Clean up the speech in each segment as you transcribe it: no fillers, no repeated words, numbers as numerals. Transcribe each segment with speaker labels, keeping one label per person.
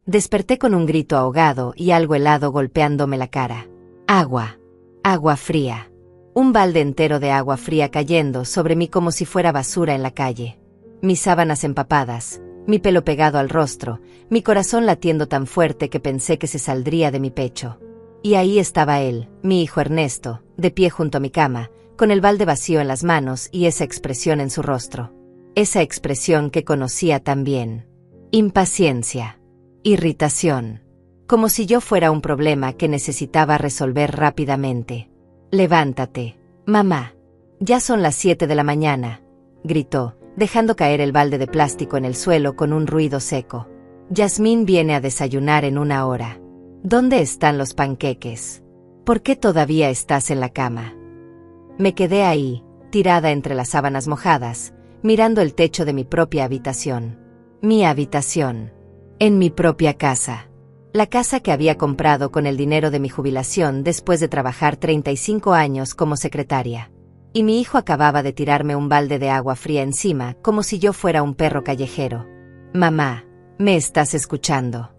Speaker 1: Desperté con un grito ahogado y algo helado golpeándome la cara. Agua. Agua fría. Un balde entero de agua fría cayendo sobre mí como si fuera basura en la calle. Mis sábanas empapadas, mi pelo pegado al rostro, mi corazón latiendo tan fuerte que pensé que se saldría de mi pecho. Y ahí estaba él, mi hijo Ernesto, de pie junto a mi cama, con el balde vacío en las manos y esa expresión en su rostro. Esa expresión que conocía tan bien. Impaciencia. Irritación. Como si yo fuera un problema que necesitaba resolver rápidamente. «Levántate, mamá. Ya son las 7 de la mañana», gritó, dejando caer el balde de plástico en el suelo con un ruido seco. «Yasmín viene a desayunar en 1 hora. ¿Dónde están los panqueques? ¿Por qué todavía estás en la cama?» Me quedé ahí, tirada entre las sábanas mojadas, mirando el techo de mi propia habitación. Mi habitación. En mi propia casa. La casa que había comprado con el dinero de mi jubilación después de trabajar 35 años como secretaria. Y mi hijo acababa de tirarme un balde de agua fría encima, como si yo fuera un perro callejero. «Mamá, ¿me estás escuchando?»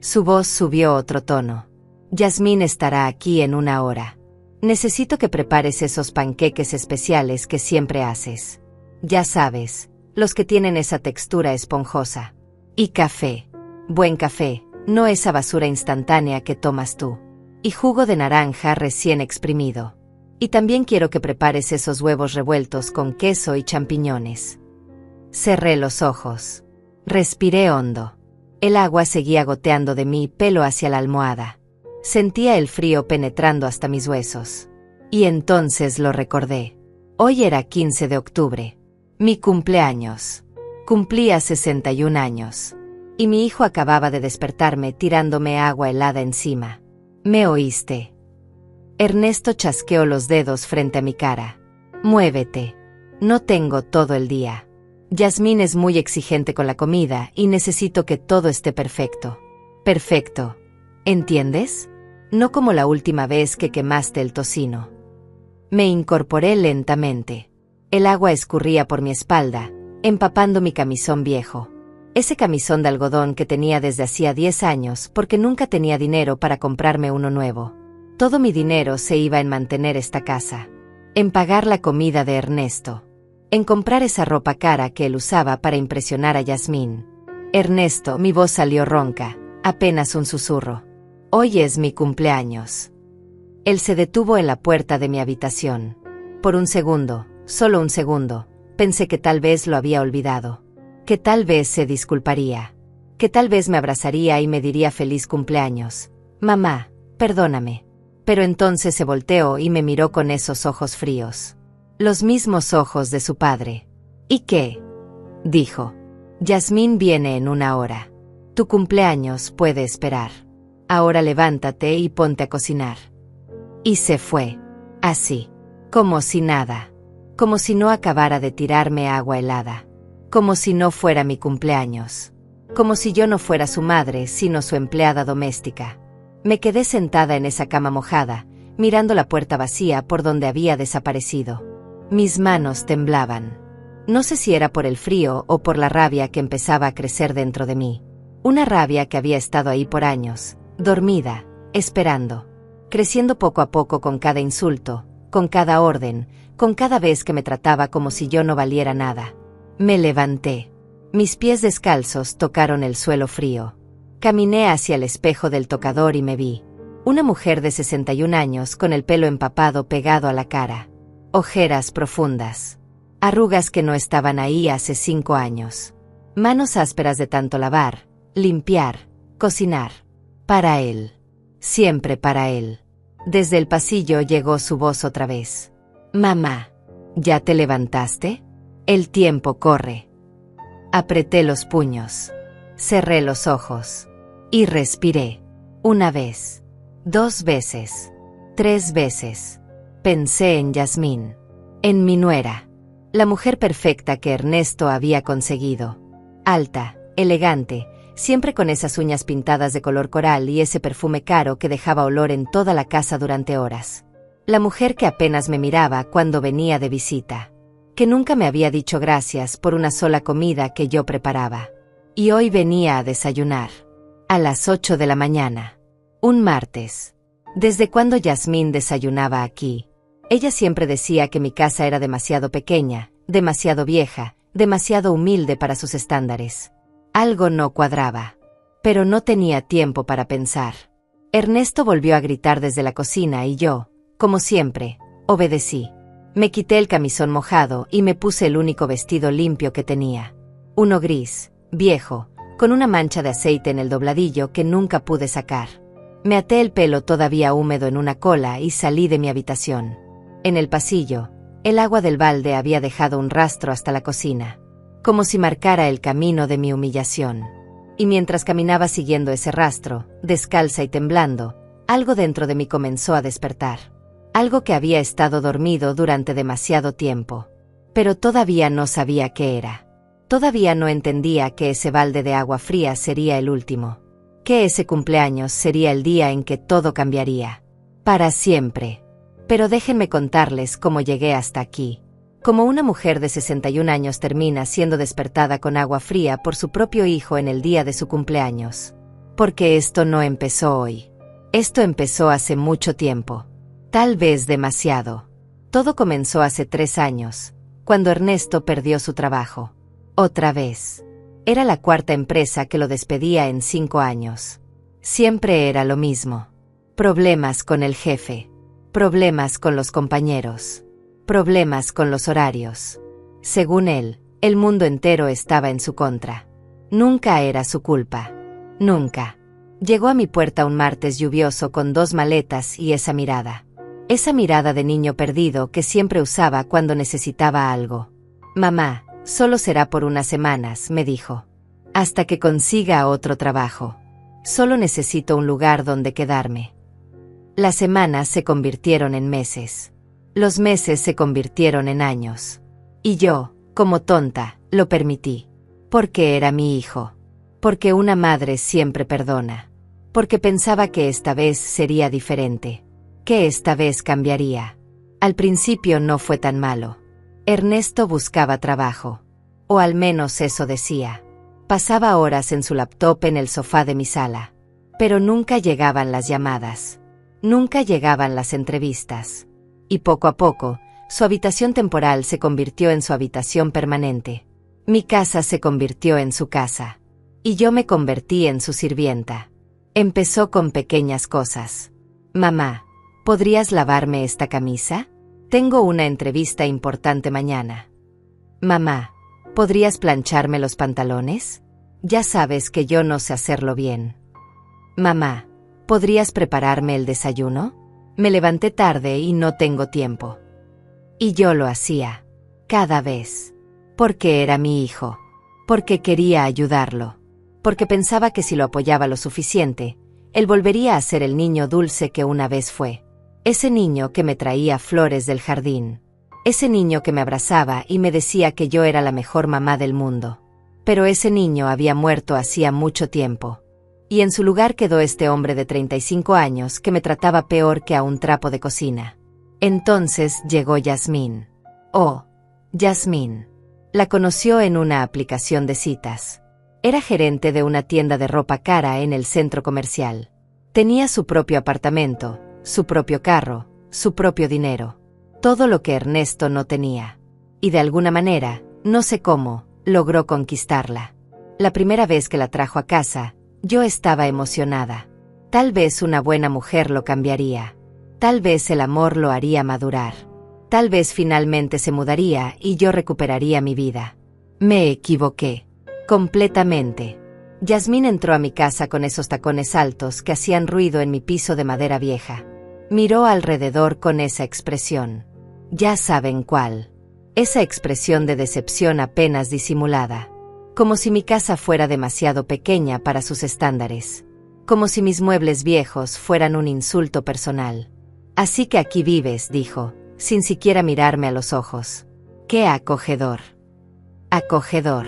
Speaker 1: Su voz subió otro tono. «Yasmín estará aquí en 1 hora. Necesito que prepares esos panqueques especiales que siempre haces. Ya sabes, los que tienen esa textura esponjosa. Y café. Buen café, no esa basura instantánea que tomas tú. Y jugo de naranja recién exprimido. Y también quiero que prepares esos huevos revueltos con queso y champiñones». Cerré los ojos. Respiré hondo. El agua seguía goteando de mi pelo hacia la almohada. Sentía el frío penetrando hasta mis huesos. Y entonces lo recordé. Hoy era 15 de octubre. Mi cumpleaños. Cumplía 61 años. Y mi hijo acababa de despertarme tirándome agua helada encima. «¿Me oíste?» Ernesto chasqueó los dedos frente a mi cara. «Muévete. No tengo todo el día. Yasmín es muy exigente con la comida y necesito que todo esté perfecto. Perfecto. ¿Entiendes? No como la última vez que quemaste el tocino». Me incorporé lentamente. El agua escurría por mi espalda, empapando mi camisón viejo. Ese camisón de algodón que tenía desde hacía 10 años porque nunca tenía dinero para comprarme uno nuevo. Todo mi dinero se iba en mantener esta casa. En pagar la comida de Ernesto. En comprar esa ropa cara que él usaba para impresionar a Yasmín. «Ernesto», mi voz salió ronca, apenas un susurro. «Hoy es mi cumpleaños». Él se detuvo en la puerta de mi habitación. Por un segundo, solo un segundo, pensé que tal vez lo había olvidado. Que tal vez se disculparía. Que tal vez me abrazaría y me diría feliz cumpleaños. «Mamá, perdóname». Pero entonces se volteó y me miró con esos ojos fríos. Los mismos ojos de su padre. «¿Y qué?», dijo. «Yasmín viene en 1 hora. Tu cumpleaños puede esperar. Ahora levántate y ponte a cocinar». Y se fue. Así. Como si nada. Como si no acabara de tirarme agua helada. Como si no fuera mi cumpleaños. Como si yo no fuera su madre, sino su empleada doméstica. Me quedé sentada en esa cama mojada, mirando la puerta vacía por donde había desaparecido. Mis manos temblaban. No sé si era por el frío o por la rabia que empezaba a crecer dentro de mí. Una rabia que había estado ahí por años, dormida, esperando. Creciendo poco a poco con cada insulto, con cada orden, con cada vez que me trataba como si yo no valiera nada. Me levanté. Mis pies descalzos tocaron el suelo frío. Caminé hacia el espejo del tocador y me vi. Una mujer de 61 años con el pelo empapado pegado a la cara. Ojeras profundas. Arrugas que no estaban ahí hace 5 años. Manos ásperas de tanto lavar, limpiar, cocinar. Para él. Siempre para él. Desde el pasillo llegó su voz otra vez. «Mamá, ¿ya te levantaste? El tiempo corre». Apreté los puños. Cerré los ojos. Y respiré. 1 vez. 2 veces. 3 veces. Pensé en Yasmín. En mi nuera. La mujer perfecta que Ernesto había conseguido. Alta, elegante, siempre con esas uñas pintadas de color coral y ese perfume caro que dejaba olor en toda la casa durante horas. La mujer que apenas me miraba cuando venía de visita. Que nunca me había dicho gracias por una sola comida que yo preparaba. Y hoy venía a desayunar. A las 8 de la mañana. Un martes. ¿Desde cuándo Yasmín desayunaba aquí? Ella siempre decía que mi casa era demasiado pequeña, demasiado vieja, demasiado humilde para sus estándares. Algo no cuadraba. Pero no tenía tiempo para pensar. Ernesto volvió a gritar desde la cocina y yo, como siempre, obedecí. Me quité el camisón mojado y me puse el único vestido limpio que tenía. Uno gris, viejo, con una mancha de aceite en el dobladillo que nunca pude sacar. Me até el pelo todavía húmedo en una cola y salí de mi habitación. En el pasillo, el agua del balde había dejado un rastro hasta la cocina, como si marcara el camino de mi humillación. Y mientras caminaba siguiendo ese rastro, descalza y temblando, algo dentro de mí comenzó a despertar. Algo que había estado dormido durante demasiado tiempo. Pero todavía no sabía qué era. Todavía no entendía que ese balde de agua fría sería el último. Que ese cumpleaños sería el día en que todo cambiaría. Para siempre. Pero déjenme contarles cómo llegué hasta aquí. Como una mujer de 61 años termina siendo despertada con agua fría por su propio hijo en el día de su cumpleaños. Porque esto no empezó hoy. Esto empezó hace mucho tiempo. Tal vez demasiado. Todo comenzó hace 3 años, cuando Ernesto perdió su trabajo. Otra vez. Era la cuarta empresa que lo despedía en 5 años. Siempre era lo mismo. Problemas con el jefe. Problemas con los compañeros. Problemas con los horarios. Según él, el mundo entero estaba en su contra. Nunca era su culpa. Nunca. Llegó a mi puerta un martes lluvioso con 2 maletas y esa mirada. Esa mirada de niño perdido que siempre usaba cuando necesitaba algo. Mamá, solo será por unas semanas, me dijo. Hasta que consiga otro trabajo. Solo necesito un lugar donde quedarme. Las semanas se convirtieron en meses. Los meses se convirtieron en años. Y yo, como tonta, lo permití. Porque era mi hijo. Porque una madre siempre perdona. Porque pensaba que esta vez sería diferente. Que esta vez cambiaría. Al principio no fue tan malo. Ernesto buscaba trabajo. O al menos eso decía. Pasaba horas en su laptop en el sofá de mi sala. Pero nunca llegaban las llamadas. Nunca llegaban las entrevistas. Y poco a poco, su habitación temporal se convirtió en su habitación permanente. Mi casa se convirtió en su casa. Y yo me convertí en su sirvienta. Empezó con pequeñas cosas. Mamá, ¿podrías lavarme esta camisa? Tengo una entrevista importante mañana. Mamá, ¿podrías plancharme los pantalones? Ya sabes que yo no sé hacerlo bien. Mamá, ¿podrías prepararme el desayuno? Me levanté tarde y no tengo tiempo. Y yo lo hacía. Cada vez. Porque era mi hijo. Porque quería ayudarlo. Porque pensaba que si lo apoyaba lo suficiente, él volvería a ser el niño dulce que una vez fue. Ese niño que me traía flores del jardín. Ese niño que me abrazaba y me decía que yo era la mejor mamá del mundo. Pero ese niño había muerto hacía mucho tiempo. Y en su lugar quedó este hombre de 35 años que me trataba peor que a un trapo de cocina. Entonces llegó Yasmín. Oh, Yasmín. La conoció en una aplicación de citas. Era gerente de una tienda de ropa cara en el centro comercial. Tenía su propio apartamento, su propio carro, su propio dinero. Todo lo que Ernesto no tenía. Y de alguna manera, no sé cómo, logró conquistarla. La primera vez que la trajo a casa, yo estaba emocionada. Tal vez una buena mujer lo cambiaría. Tal vez el amor lo haría madurar. Tal vez finalmente se mudaría y yo recuperaría mi vida. Me equivoqué. Completamente. Yasmín entró a mi casa con esos tacones altos que hacían ruido en mi piso de madera vieja. Miró alrededor con esa expresión. Ya saben cuál. Esa expresión de decepción apenas disimulada. Como si mi casa fuera demasiado pequeña para sus estándares. Como si mis muebles viejos fueran un insulto personal. Así que aquí vives, dijo, sin siquiera mirarme a los ojos. ¡Qué acogedor! Acogedor.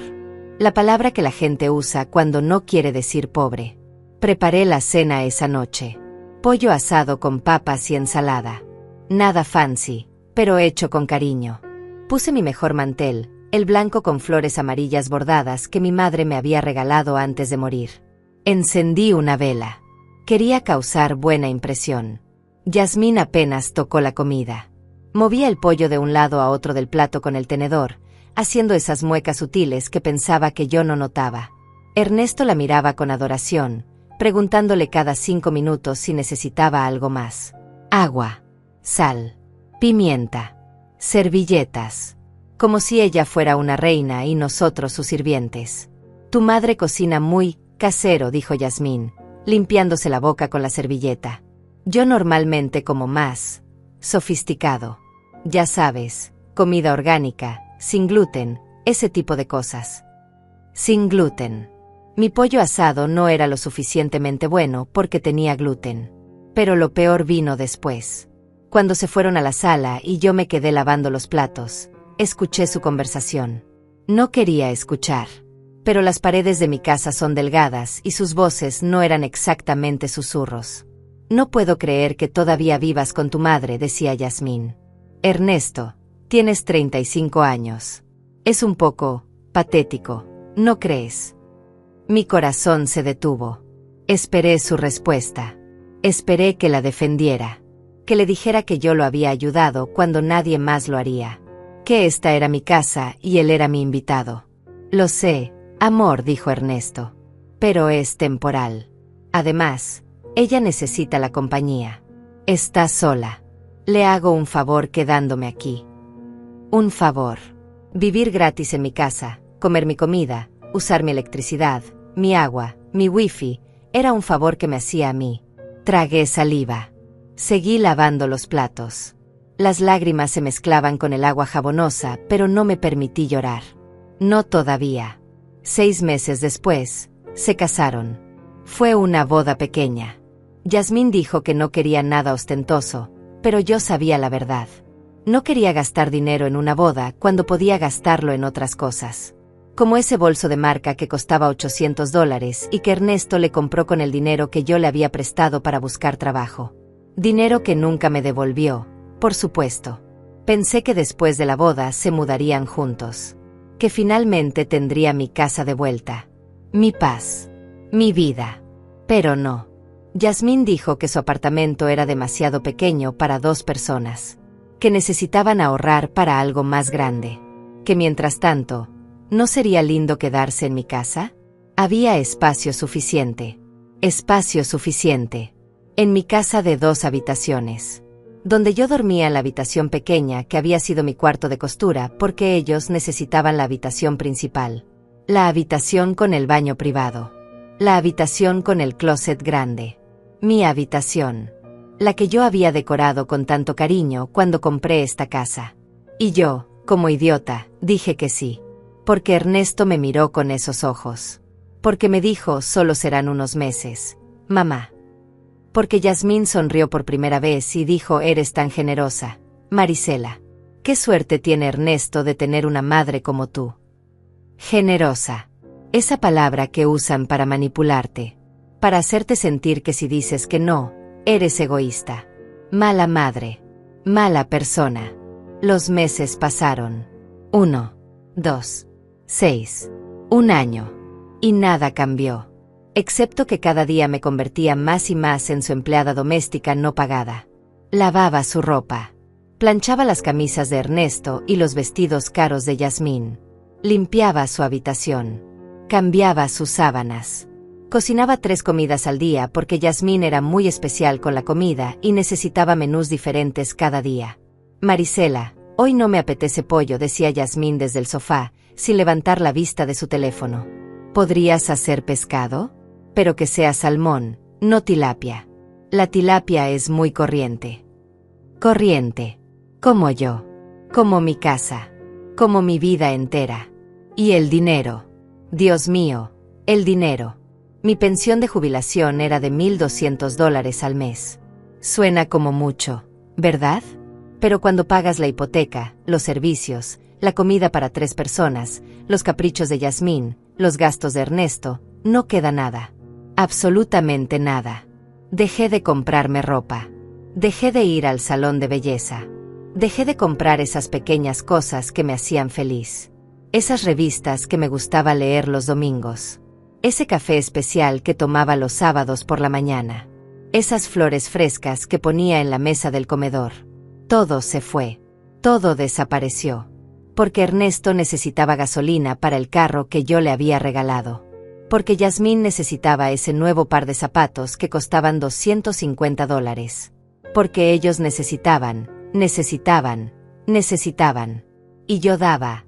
Speaker 1: La palabra que la gente usa cuando no quiere decir pobre. Preparé la cena esa noche. Pollo asado con papas y ensalada. Nada fancy, pero hecho con cariño. Puse mi mejor mantel, el blanco con flores amarillas bordadas que mi madre me había regalado antes de morir. Encendí una vela. Quería causar buena impresión. Yasmín apenas tocó la comida. Movía el pollo de un lado a otro del plato con el tenedor, haciendo esas muecas sutiles que pensaba que yo no notaba. Ernesto la miraba con adoración, preguntándole cada 5 minutos si necesitaba algo más. Agua, sal, pimienta, servilletas. Como si ella fuera una reina y nosotros sus sirvientes. Tu madre cocina muy casero, dijo Yasmín, limpiándose la boca con la servilleta. Yo normalmente como más sofisticado. Ya sabes, comida orgánica, sin gluten, ese tipo de cosas. Sin gluten. Mi pollo asado no era lo suficientemente bueno porque tenía gluten. Pero lo peor vino después. Cuando se fueron a la sala y yo me quedé lavando los platos, escuché su conversación. No quería escuchar. Pero las paredes de mi casa son delgadas y sus voces no eran exactamente susurros. No puedo creer que todavía vivas con tu madre, decía Yasmín. Ernesto, tienes 35 años. Es un poco patético, ¿no crees? Mi corazón se detuvo. Esperé su respuesta. Esperé que la defendiera. Que le dijera que yo lo había ayudado cuando nadie más lo haría. Que esta era mi casa y él era mi invitado. Lo sé, amor, dijo Ernesto. Pero es temporal. Además, ella necesita la compañía. Está sola. Le hago un favor quedándome aquí. Un favor. Vivir gratis en mi casa, comer mi comida, usar mi electricidad, mi agua, mi wifi, era un favor que me hacía a mí. Tragué saliva. Seguí lavando los platos. Las lágrimas se mezclaban con el agua jabonosa, pero no me permití llorar. No todavía. 6 meses después, se casaron. Fue una boda pequeña. Yasmín dijo que no quería nada ostentoso, pero yo sabía la verdad. No quería gastar dinero en una boda cuando podía gastarlo en otras cosas. Como ese bolso de marca que costaba $800 y que Ernesto le compró con el dinero que yo le había prestado para buscar trabajo. Dinero que nunca me devolvió, por supuesto. Pensé que después de la boda se mudarían juntos. Que finalmente tendría mi casa de vuelta. Mi paz. Mi vida. Pero no. Yasmín dijo que su apartamento era demasiado pequeño para 2 personas. Que necesitaban ahorrar para algo más grande. Que mientras tanto, ¿no sería lindo quedarse en mi casa? Había espacio suficiente. Espacio suficiente. En mi casa de 2 habitaciones. Donde yo dormía en la habitación pequeña que había sido mi cuarto de costura porque ellos necesitaban la habitación principal. La habitación con el baño privado. La habitación con el closet grande. Mi habitación. La que yo había decorado con tanto cariño cuando compré esta casa. Y yo, como idiota, dije que sí. Porque Ernesto me miró con esos ojos. Porque me dijo, solo serán unos meses, mamá. Porque Yasmín sonrió por primera vez y dijo, eres tan generosa, Marisela. Qué suerte tiene Ernesto de tener una madre como tú. Generosa. Esa palabra que usan para manipularte. Para hacerte sentir que si dices que no, eres egoísta. Mala madre. Mala persona. Los meses pasaron. 1, 2, 6. 1 año. Y nada cambió. Excepto que cada día me convertía más y más en su empleada doméstica no pagada. Lavaba su ropa. Planchaba las camisas de Ernesto y los vestidos caros de Yasmín. Limpiaba su habitación. Cambiaba sus sábanas. Cocinaba 3 comidas al día porque Yasmín era muy especial con la comida y necesitaba menús diferentes cada día. Marisela, hoy no me apetece pollo, decía Yasmín desde el sofá, sin levantar la vista de su teléfono. ¿Podrías hacer pescado? Pero que sea salmón, no tilapia. La tilapia es muy corriente. Corriente. Como yo. Como mi casa. Como mi vida entera. Y el dinero. Dios mío, el dinero. Mi pensión de jubilación era de $1,200 al mes. Suena como mucho, ¿verdad? Pero cuando pagas la hipoteca, los servicios, la comida para 3 personas, los caprichos de Yasmín, los gastos de Ernesto, no queda nada. Absolutamente nada. Dejé de comprarme ropa. Dejé de ir al salón de belleza. Dejé de comprar esas pequeñas cosas que me hacían feliz. Esas revistas que me gustaba leer los domingos. Ese café especial que tomaba los sábados por la mañana. Esas flores frescas que ponía en la mesa del comedor. Todo se fue. Todo desapareció. Porque Ernesto necesitaba gasolina para el carro que yo le había regalado. Porque Yasmín necesitaba ese nuevo par de zapatos que costaban $250. Porque ellos necesitaban. Y yo daba.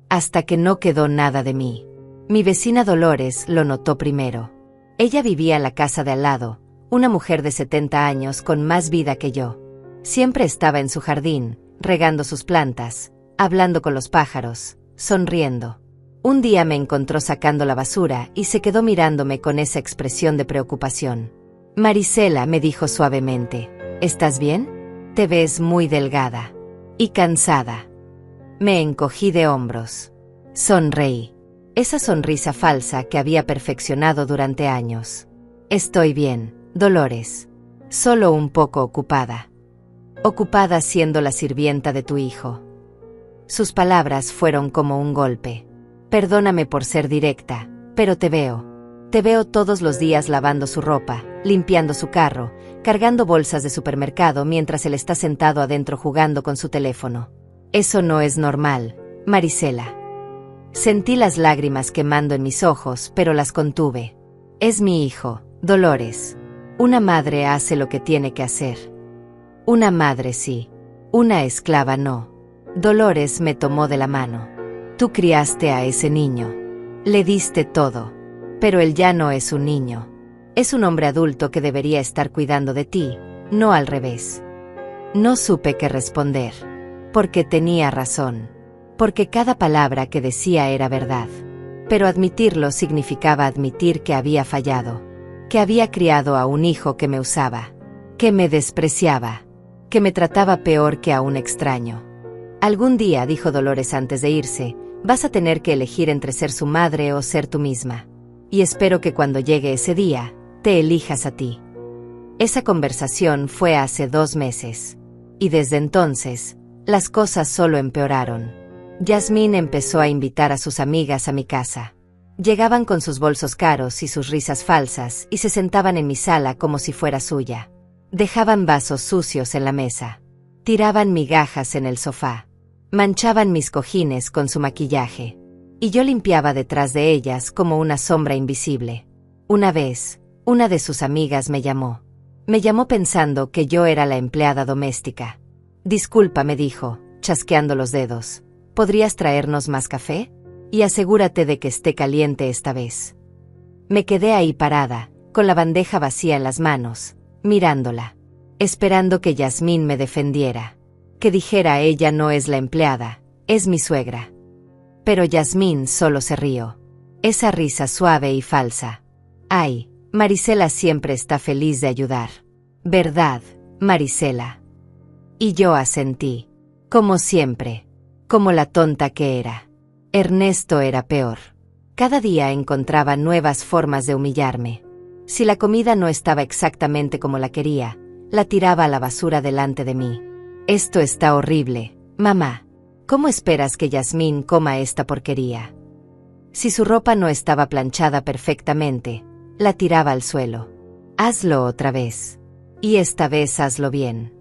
Speaker 1: Hasta que no quedó nada de mí. Mi vecina Dolores lo notó primero. Ella vivía en la casa de al lado, una mujer de 70 años con más vida que yo. Siempre estaba en su jardín, regando sus plantas, hablando con los pájaros, sonriendo. Un día me encontró sacando la basura y se quedó mirándome con esa expresión de preocupación. Marisela, me dijo suavemente, ¿estás bien? Te ves muy delgada. Y cansada. Me encogí de hombros. Sonreí. Esa sonrisa falsa que había perfeccionado durante años. Estoy bien, Dolores. Solo un poco ocupada. Ocupada siendo la sirvienta de tu hijo. Sus palabras fueron como un golpe. Perdóname por ser directa, pero te veo. Te veo todos los días lavando su ropa, limpiando su carro, cargando bolsas de supermercado mientras él está sentado adentro jugando con su teléfono. Eso no es normal, Marisela. Sentí las lágrimas quemando en mis ojos, pero las contuve. Es mi hijo, Dolores. Una madre hace lo que tiene que hacer. Una madre sí. Una esclava no. Dolores me tomó de la mano. Tú criaste a ese niño. Le diste todo. Pero él ya no es un niño. Es un hombre adulto que debería estar cuidando de ti, no al revés. No supe qué responder. Porque tenía razón. Porque cada palabra que decía era verdad. Pero admitirlo significaba admitir que había fallado. Que había criado a un hijo que me usaba. Que me despreciaba. Que me trataba peor que a un extraño. Algún día, dijo Dolores antes de irse, vas a tener que elegir entre ser su madre o ser tú misma. Y espero que cuando llegue ese día, te elijas a ti. Esa conversación fue hace 2 meses. Y desde entonces, las cosas solo empeoraron. Yasmín empezó a invitar a sus amigas a mi casa. Llegaban con sus bolsos caros y sus risas falsas y se sentaban en mi sala como si fuera suya. Dejaban vasos sucios en la mesa. Tiraban migajas en el sofá. Manchaban mis cojines con su maquillaje. Y yo limpiaba detrás de ellas como una sombra invisible. Una vez, una de sus amigas me llamó. Me llamó pensando que yo era la empleada doméstica. Disculpa, me dijo, chasqueando los dedos. ¿Podrías traernos más café? Y asegúrate de que esté caliente esta vez. Me quedé ahí parada, con la bandeja vacía en las manos, mirándola, esperando que Yasmín me defendiera. Que dijera ella no es la empleada, es mi suegra. Pero Yasmín solo se rió. Esa risa suave y falsa. Ay, Marisela siempre está feliz de ayudar. ¿Verdad, Marisela? Y yo asentí. Como siempre. Como la tonta que era. Ernesto era peor. Cada día encontraba nuevas formas de humillarme. Si la comida no estaba exactamente como la quería, la tiraba a la basura delante de mí. Esto está horrible, mamá. ¿Cómo esperas que Yasmín coma esta porquería? Si su ropa no estaba planchada perfectamente, la tiraba al suelo. Hazlo otra vez. Y esta vez hazlo bien.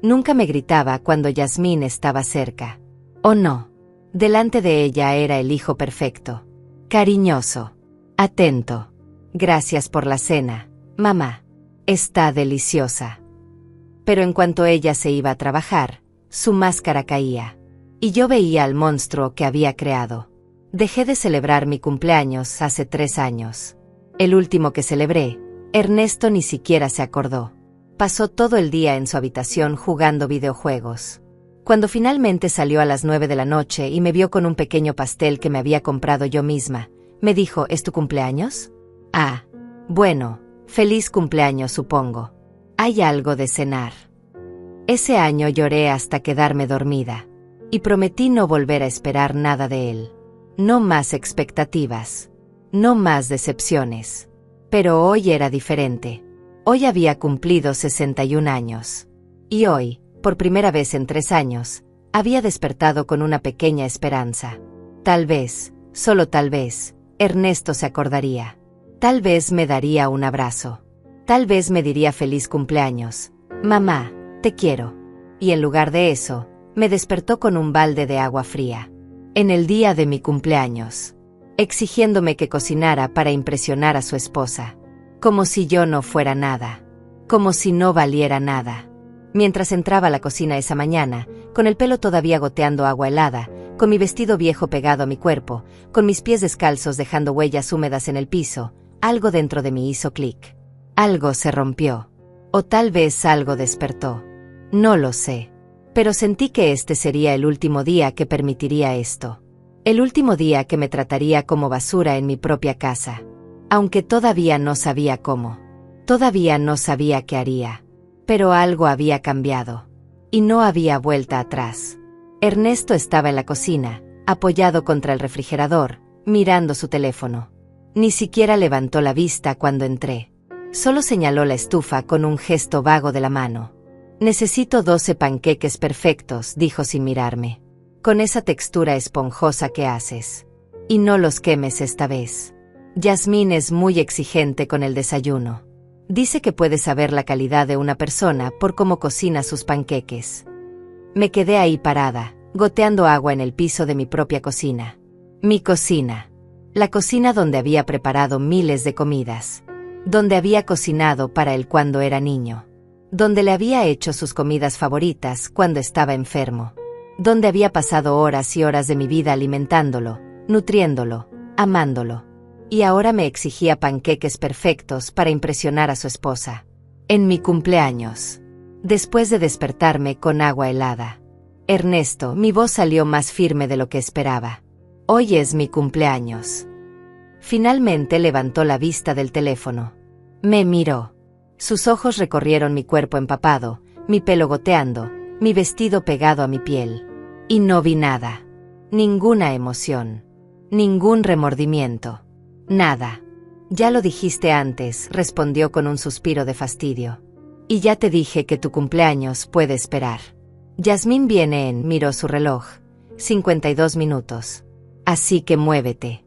Speaker 1: Nunca me gritaba cuando Yasmín estaba cerca. ¿O no? Delante de ella era el hijo perfecto. Cariñoso. Atento. Gracias por la cena, mamá. Está deliciosa. Pero en cuanto ella se iba a trabajar, su máscara caía. Y yo veía al monstruo que había creado. Dejé de celebrar mi cumpleaños hace 3 años. El último que celebré, Ernesto ni siquiera se acordó. Pasó todo el día en su habitación jugando videojuegos. Cuando finalmente salió a las 9 de la noche y me vio con un pequeño pastel que me había comprado yo misma, me dijo, ¿es tu cumpleaños? Ah, bueno, feliz cumpleaños supongo. Hay algo de cenar. Ese año lloré hasta quedarme dormida. Y prometí no volver a esperar nada de él. No más expectativas. No más decepciones. Pero hoy era diferente. Hoy había cumplido 61 años. Y hoy, por primera vez en 3 años, había despertado con una pequeña esperanza. Tal vez, solo tal vez, Ernesto se acordaría. Tal vez me daría un abrazo. Tal vez me diría feliz cumpleaños. Mamá, te quiero. Y en lugar de eso, me despertó con un balde de agua fría. En el día de mi cumpleaños. Exigiéndome que cocinara para impresionar a su esposa. Como si yo no fuera nada. Como si no valiera nada. Mientras entraba a la cocina esa mañana, con el pelo todavía goteando agua helada, con mi vestido viejo pegado a mi cuerpo, con mis pies descalzos dejando huellas húmedas en el piso, algo dentro de mí hizo clic. Algo se rompió. O tal vez algo despertó. No lo sé. Pero sentí que este sería el último día que permitiría esto. El último día que me trataría como basura en mi propia casa. Aunque todavía no sabía cómo. Todavía no sabía qué haría. Pero algo había cambiado. Y no había vuelta atrás. Ernesto estaba en la cocina, apoyado contra el refrigerador, mirando su teléfono. Ni siquiera levantó la vista cuando entré. Solo señaló la estufa con un gesto vago de la mano. Necesito 12 panqueques perfectos, dijo sin mirarme. Con esa textura esponjosa que haces. Y no los quemes esta vez. Yasmín es muy exigente con el desayuno. Dice que puede saber la calidad de una persona por cómo cocina sus panqueques. Me quedé ahí parada, goteando agua en el piso de mi propia cocina. Mi cocina. La cocina donde había preparado miles de comidas. Donde había cocinado para él cuando era niño. Donde le había hecho sus comidas favoritas cuando estaba enfermo. Donde había pasado horas y horas de mi vida alimentándolo, nutriéndolo, amándolo. Y ahora me exigía panqueques perfectos para impresionar a su esposa. En mi cumpleaños. Después de despertarme con agua helada. Ernesto, mi voz salió más firme de lo que esperaba. Hoy es mi cumpleaños. Finalmente levantó la vista del teléfono. Me miró. Sus ojos recorrieron mi cuerpo empapado, mi pelo goteando, mi vestido pegado a mi piel. Y no vi nada. Ninguna emoción. Ningún remordimiento. Nada. Ya lo dijiste antes, respondió con un suspiro de fastidio. Y ya te dije que tu cumpleaños puede esperar. Yasmín viene en, miró su reloj. 52 minutos. Así que muévete.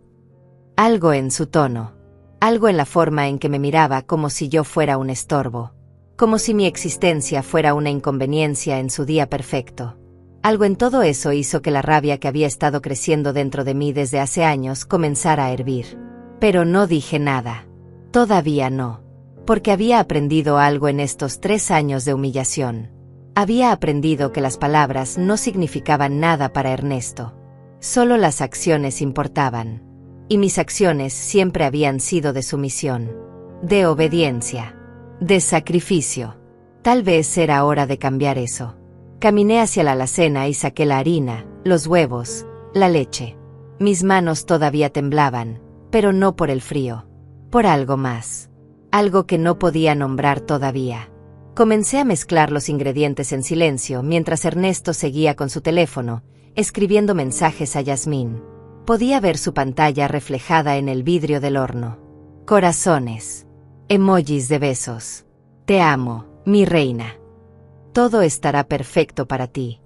Speaker 1: Algo en su tono. Algo en la forma en que me miraba como si yo fuera un estorbo. Como si mi existencia fuera una inconveniencia en su día perfecto. Algo en todo eso hizo que la rabia que había estado creciendo dentro de mí desde hace años comenzara a hervir. Pero no dije nada. Todavía no. Porque había aprendido algo en estos 3 años de humillación. Había aprendido que las palabras no significaban nada para Ernesto. Solo las acciones importaban. Y mis acciones siempre habían sido de sumisión. De obediencia. De sacrificio. Tal vez era hora de cambiar eso. Caminé hacia la alacena y saqué la harina, los huevos, la leche. Mis manos todavía temblaban, pero no por el frío. Por algo más. Algo que no podía nombrar todavía. Comencé a mezclar los ingredientes en silencio mientras Ernesto seguía con su teléfono, escribiendo mensajes a Yasmín. Podía ver su pantalla reflejada en el vidrio del horno. Corazones. Emojis de besos. Te amo, mi reina. Todo estará perfecto para ti.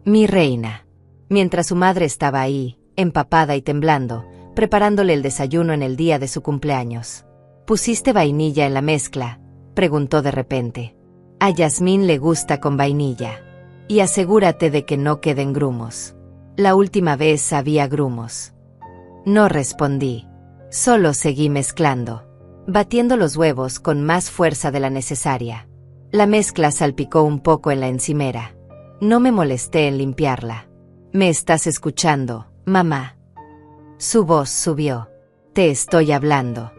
Speaker 1: Mi reina. Mientras su madre estaba ahí, empapada y temblando, preparándole el desayuno en el día de su cumpleaños. ¿Pusiste vainilla en la mezcla?, preguntó de repente. A Yasmín le gusta con vainilla. Y asegúrate de que no queden grumos. La última vez había grumos. No respondí. Solo seguí mezclando. Batiendo los huevos con más fuerza de la necesaria. La mezcla salpicó un poco en la encimera. No me molesté en limpiarla. ¿Me estás escuchando, mamá? Su voz subió. Te estoy hablando.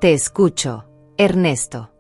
Speaker 1: Te escucho, Ernesto.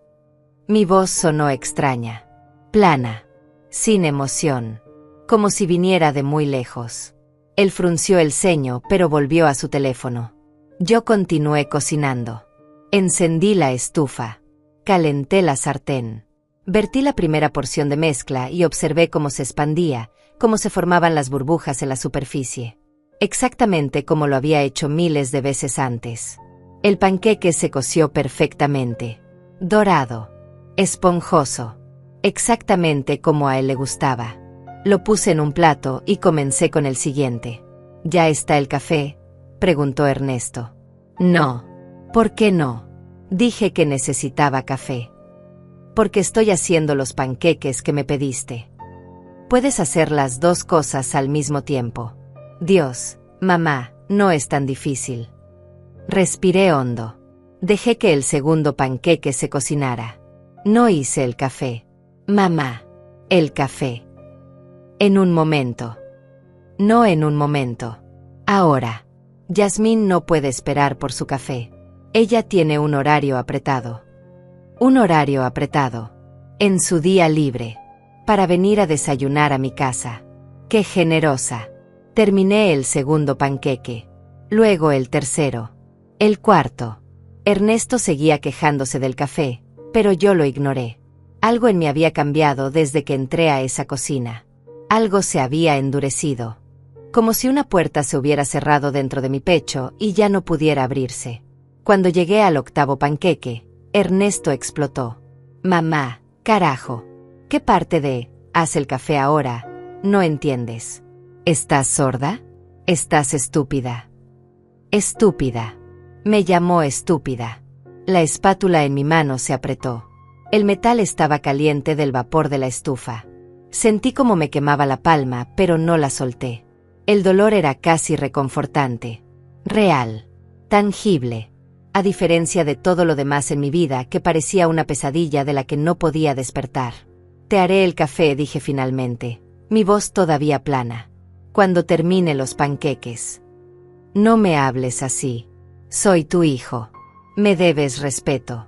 Speaker 1: Mi voz sonó extraña. Plana. Sin emoción. Como si viniera de muy lejos. Él frunció el ceño pero volvió a su teléfono. Yo continué cocinando. Encendí la estufa. Calenté la sartén. Vertí la primera porción de mezcla y observé cómo se expandía, cómo se formaban las burbujas en la superficie. Exactamente como lo había hecho miles de veces antes. El panqueque se coció perfectamente. Dorado. Esponjoso. Exactamente como a él le gustaba. Lo puse en un plato y comencé con el siguiente. Ya está el café, preguntó Ernesto. No. ¿Por qué no? Dije que necesitaba café. Porque estoy haciendo los panqueques que me pediste. Puedes hacer las dos cosas al mismo tiempo. Dios, mamá, no es tan difícil. Respiré hondo. Dejé que el segundo panqueque se cocinara. No hice el café. Mamá, el café. En un momento. No en un momento. Ahora. Yasmín no puede esperar por su café. Ella tiene un horario apretado. Un horario apretado. En su día libre. Para venir a desayunar a mi casa. ¡Qué generosa! Terminé el segundo panqueque. Luego el tercero. El cuarto. Ernesto seguía quejándose del café, pero yo lo ignoré. Algo en mí había cambiado desde que entré a esa cocina. Algo se había endurecido. Como si una puerta se hubiera cerrado dentro de mi pecho y ya no pudiera abrirse. Cuando llegué al octavo panqueque, Ernesto explotó. Mamá, carajo. ¿Qué parte de haz el café ahora no entiendes? ¿Estás sorda? ¿Estás estúpida? Estúpida. Me llamó estúpida. La espátula en mi mano se apretó. El metal estaba caliente del vapor de la estufa. Sentí como me quemaba la palma, pero no la solté. El dolor era casi reconfortante. Real. Tangible. A diferencia de todo lo demás en mi vida que parecía una pesadilla de la que no podía despertar. Te haré el café, dije finalmente, mi voz todavía plana. Cuando termine los panqueques. No me hables así. Soy tu hijo. Me debes respeto.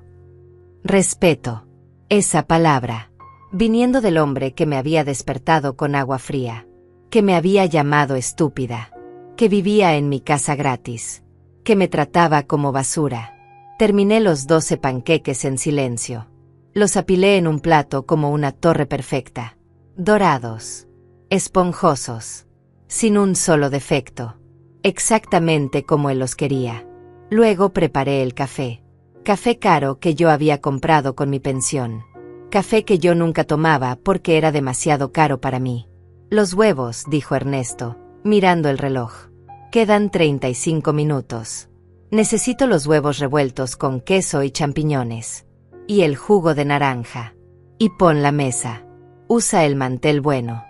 Speaker 1: Respeto. Esa palabra. Viniendo del hombre que me había despertado con agua fría. Que me había llamado estúpida. Que vivía en mi casa gratis. Que me trataba como basura. Terminé los 12 panqueques en silencio. Los apilé en un plato como una torre perfecta. Dorados. Esponjosos. Sin un solo defecto. Exactamente como él los quería. Luego preparé el café. Café caro que yo había comprado con mi pensión. Café que yo nunca tomaba porque era demasiado caro para mí. Los huevos, dijo Ernesto, mirando el reloj. Quedan 35 minutos. Necesito los huevos revueltos con queso y champiñones. Y el jugo de naranja. Y pon la mesa. Usa el mantel bueno.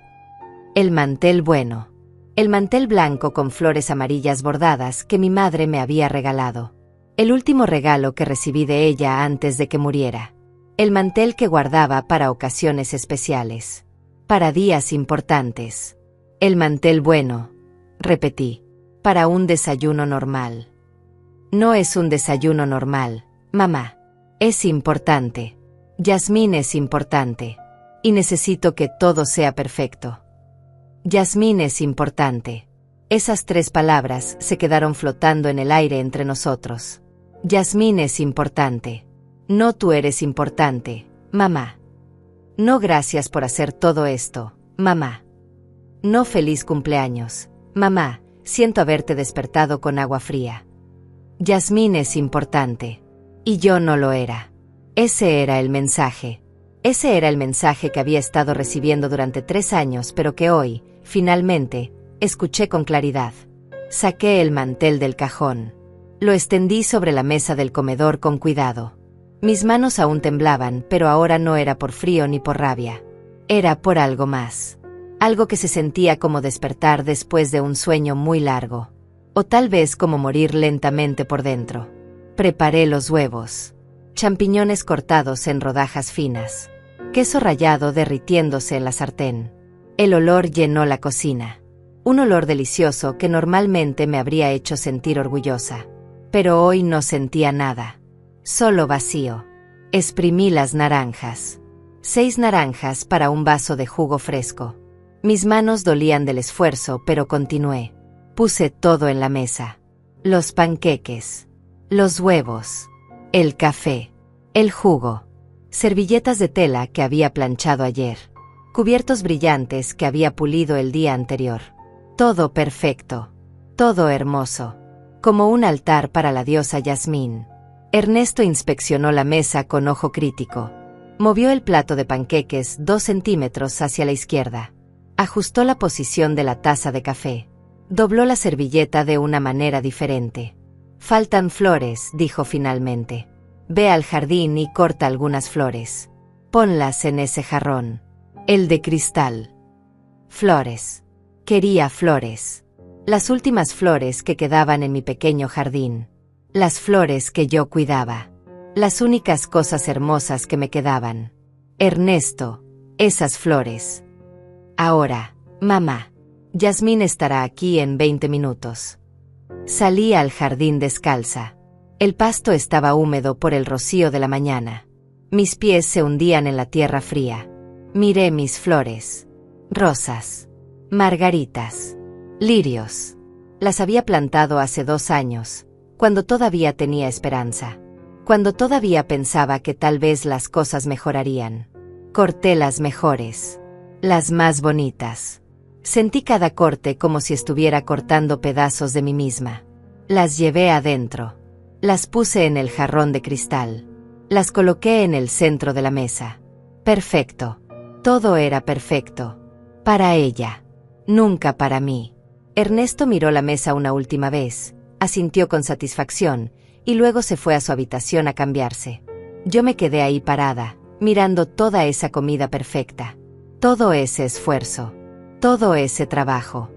Speaker 1: El mantel bueno. El mantel blanco con flores amarillas bordadas que mi madre me había regalado. El último regalo que recibí de ella antes de que muriera. El mantel que guardaba para ocasiones especiales. Para días importantes. El mantel bueno, repetí. Para un desayuno normal. No es un desayuno normal, mamá. Es importante. Yasmín es importante. Y necesito que todo sea perfecto. Yasmín es importante. Esas 3 palabras se quedaron flotando en el aire entre nosotros. Yasmín es importante. No tú eres importante, mamá. No gracias por hacer todo esto, mamá. No feliz cumpleaños, mamá, siento haberte despertado con agua fría. Yasmín es importante. Y yo no lo era. Ese era el mensaje. Ese era el mensaje que había estado recibiendo durante 3 años, pero que hoy, finalmente, escuché con claridad. Saqué el mantel del cajón. Lo extendí sobre la mesa del comedor con cuidado. Mis manos aún temblaban, pero ahora no era por frío ni por rabia. Era por algo más. Algo que se sentía como despertar después de un sueño muy largo. O tal vez como morir lentamente por dentro. Preparé los huevos. Champiñones cortados en rodajas finas. Queso rallado derritiéndose en la sartén. El olor llenó la cocina. Un olor delicioso que normalmente me habría hecho sentir orgullosa. Pero hoy no sentía nada. Solo vacío. Exprimí las naranjas. 6 naranjas para un vaso de jugo fresco. Mis manos dolían del esfuerzo, pero continué. Puse todo en la mesa. Los panqueques. Los huevos. El café. El jugo. Servilletas de tela que había planchado ayer. Cubiertos brillantes que había pulido el día anterior. Todo perfecto. Todo hermoso. Como un altar para la diosa Yasmín. Ernesto inspeccionó la mesa con ojo crítico. Movió el plato de panqueques 2 centímetros hacia la izquierda. Ajustó la posición de la taza de café. Dobló la servilleta de una manera diferente. Faltan flores, dijo finalmente. Ve al jardín y corta algunas flores. Ponlas en ese jarrón. El de cristal. Flores. Quería flores. Las últimas flores que quedaban en mi pequeño jardín. Las flores que yo cuidaba. Las únicas cosas hermosas que me quedaban. Ernesto, esas flores. Ahora, mamá. Yasmín estará aquí en 20 minutos. Salí al jardín descalza. El pasto estaba húmedo por el rocío de la mañana. Mis pies se hundían en la tierra fría. Miré mis flores. Rosas. Margaritas. Lirios. Las había plantado hace 2 años, cuando todavía tenía esperanza. Cuando todavía pensaba que tal vez las cosas mejorarían. Corté las mejores. Las más bonitas. Sentí cada corte como si estuviera cortando pedazos de mí misma. Las llevé adentro. Las puse en el jarrón de cristal. Las coloqué en el centro de la mesa. Perfecto. Todo era perfecto. Para ella. Nunca para mí. Ernesto miró la mesa una última vez, asintió con satisfacción, y luego se fue a su habitación a cambiarse. Yo me quedé ahí parada, mirando toda esa comida perfecta. Todo ese esfuerzo. Todo ese trabajo.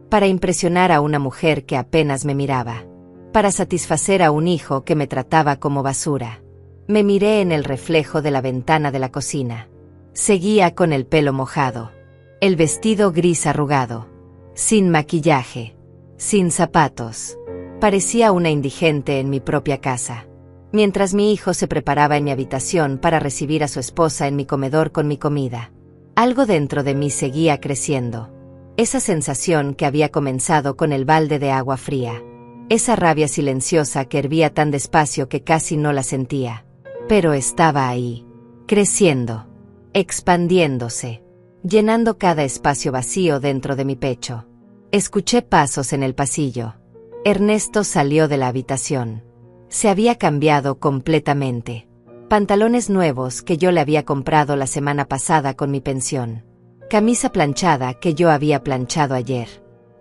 Speaker 1: Para impresionar a una mujer que apenas me miraba. Para satisfacer a un hijo que me trataba como basura. Me miré en el reflejo de la ventana de la cocina. Seguía con el pelo mojado. El vestido gris arrugado. Sin maquillaje. Sin zapatos. Parecía una indigente en mi propia casa. Mientras mi hijo se preparaba en mi habitación para recibir a su esposa en mi comedor con mi comida. Algo dentro de mí seguía creciendo. Esa sensación que había comenzado con el balde de agua fría. Esa rabia silenciosa que hervía tan despacio que casi no la sentía. Pero estaba ahí. Creciendo. Expandiéndose. Llenando cada espacio vacío dentro de mi pecho. Escuché pasos en el pasillo. Ernesto salió de la habitación. Se había cambiado completamente. Pantalones nuevos que yo le había comprado la semana pasada con mi pensión. Camisa planchada que yo había planchado ayer.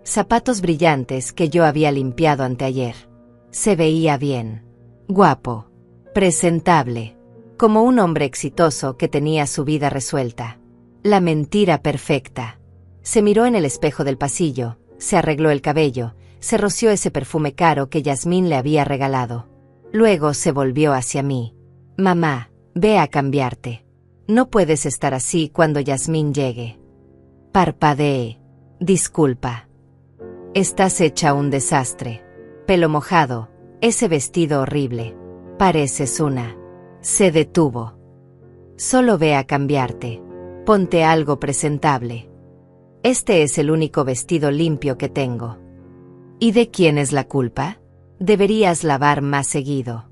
Speaker 1: Zapatos brillantes que yo había limpiado anteayer. Se veía bien. Guapo. Presentable. Como un hombre exitoso que tenía su vida resuelta. La mentira perfecta. Se miró en el espejo del pasillo, se arregló el cabello, se roció ese perfume caro que Yasmín le había regalado. Luego se volvió hacia mí. Mamá, ve a cambiarte. No puedes estar así cuando Yasmín llegue. Parpadeé. Disculpa. Estás hecha un desastre. Pelo mojado, ese vestido horrible. Pareces una. Se detuvo. Solo ve a cambiarte. Ponte algo presentable. Este es el único vestido limpio que tengo. ¿Y de quién es la culpa? Deberías lavar más seguido.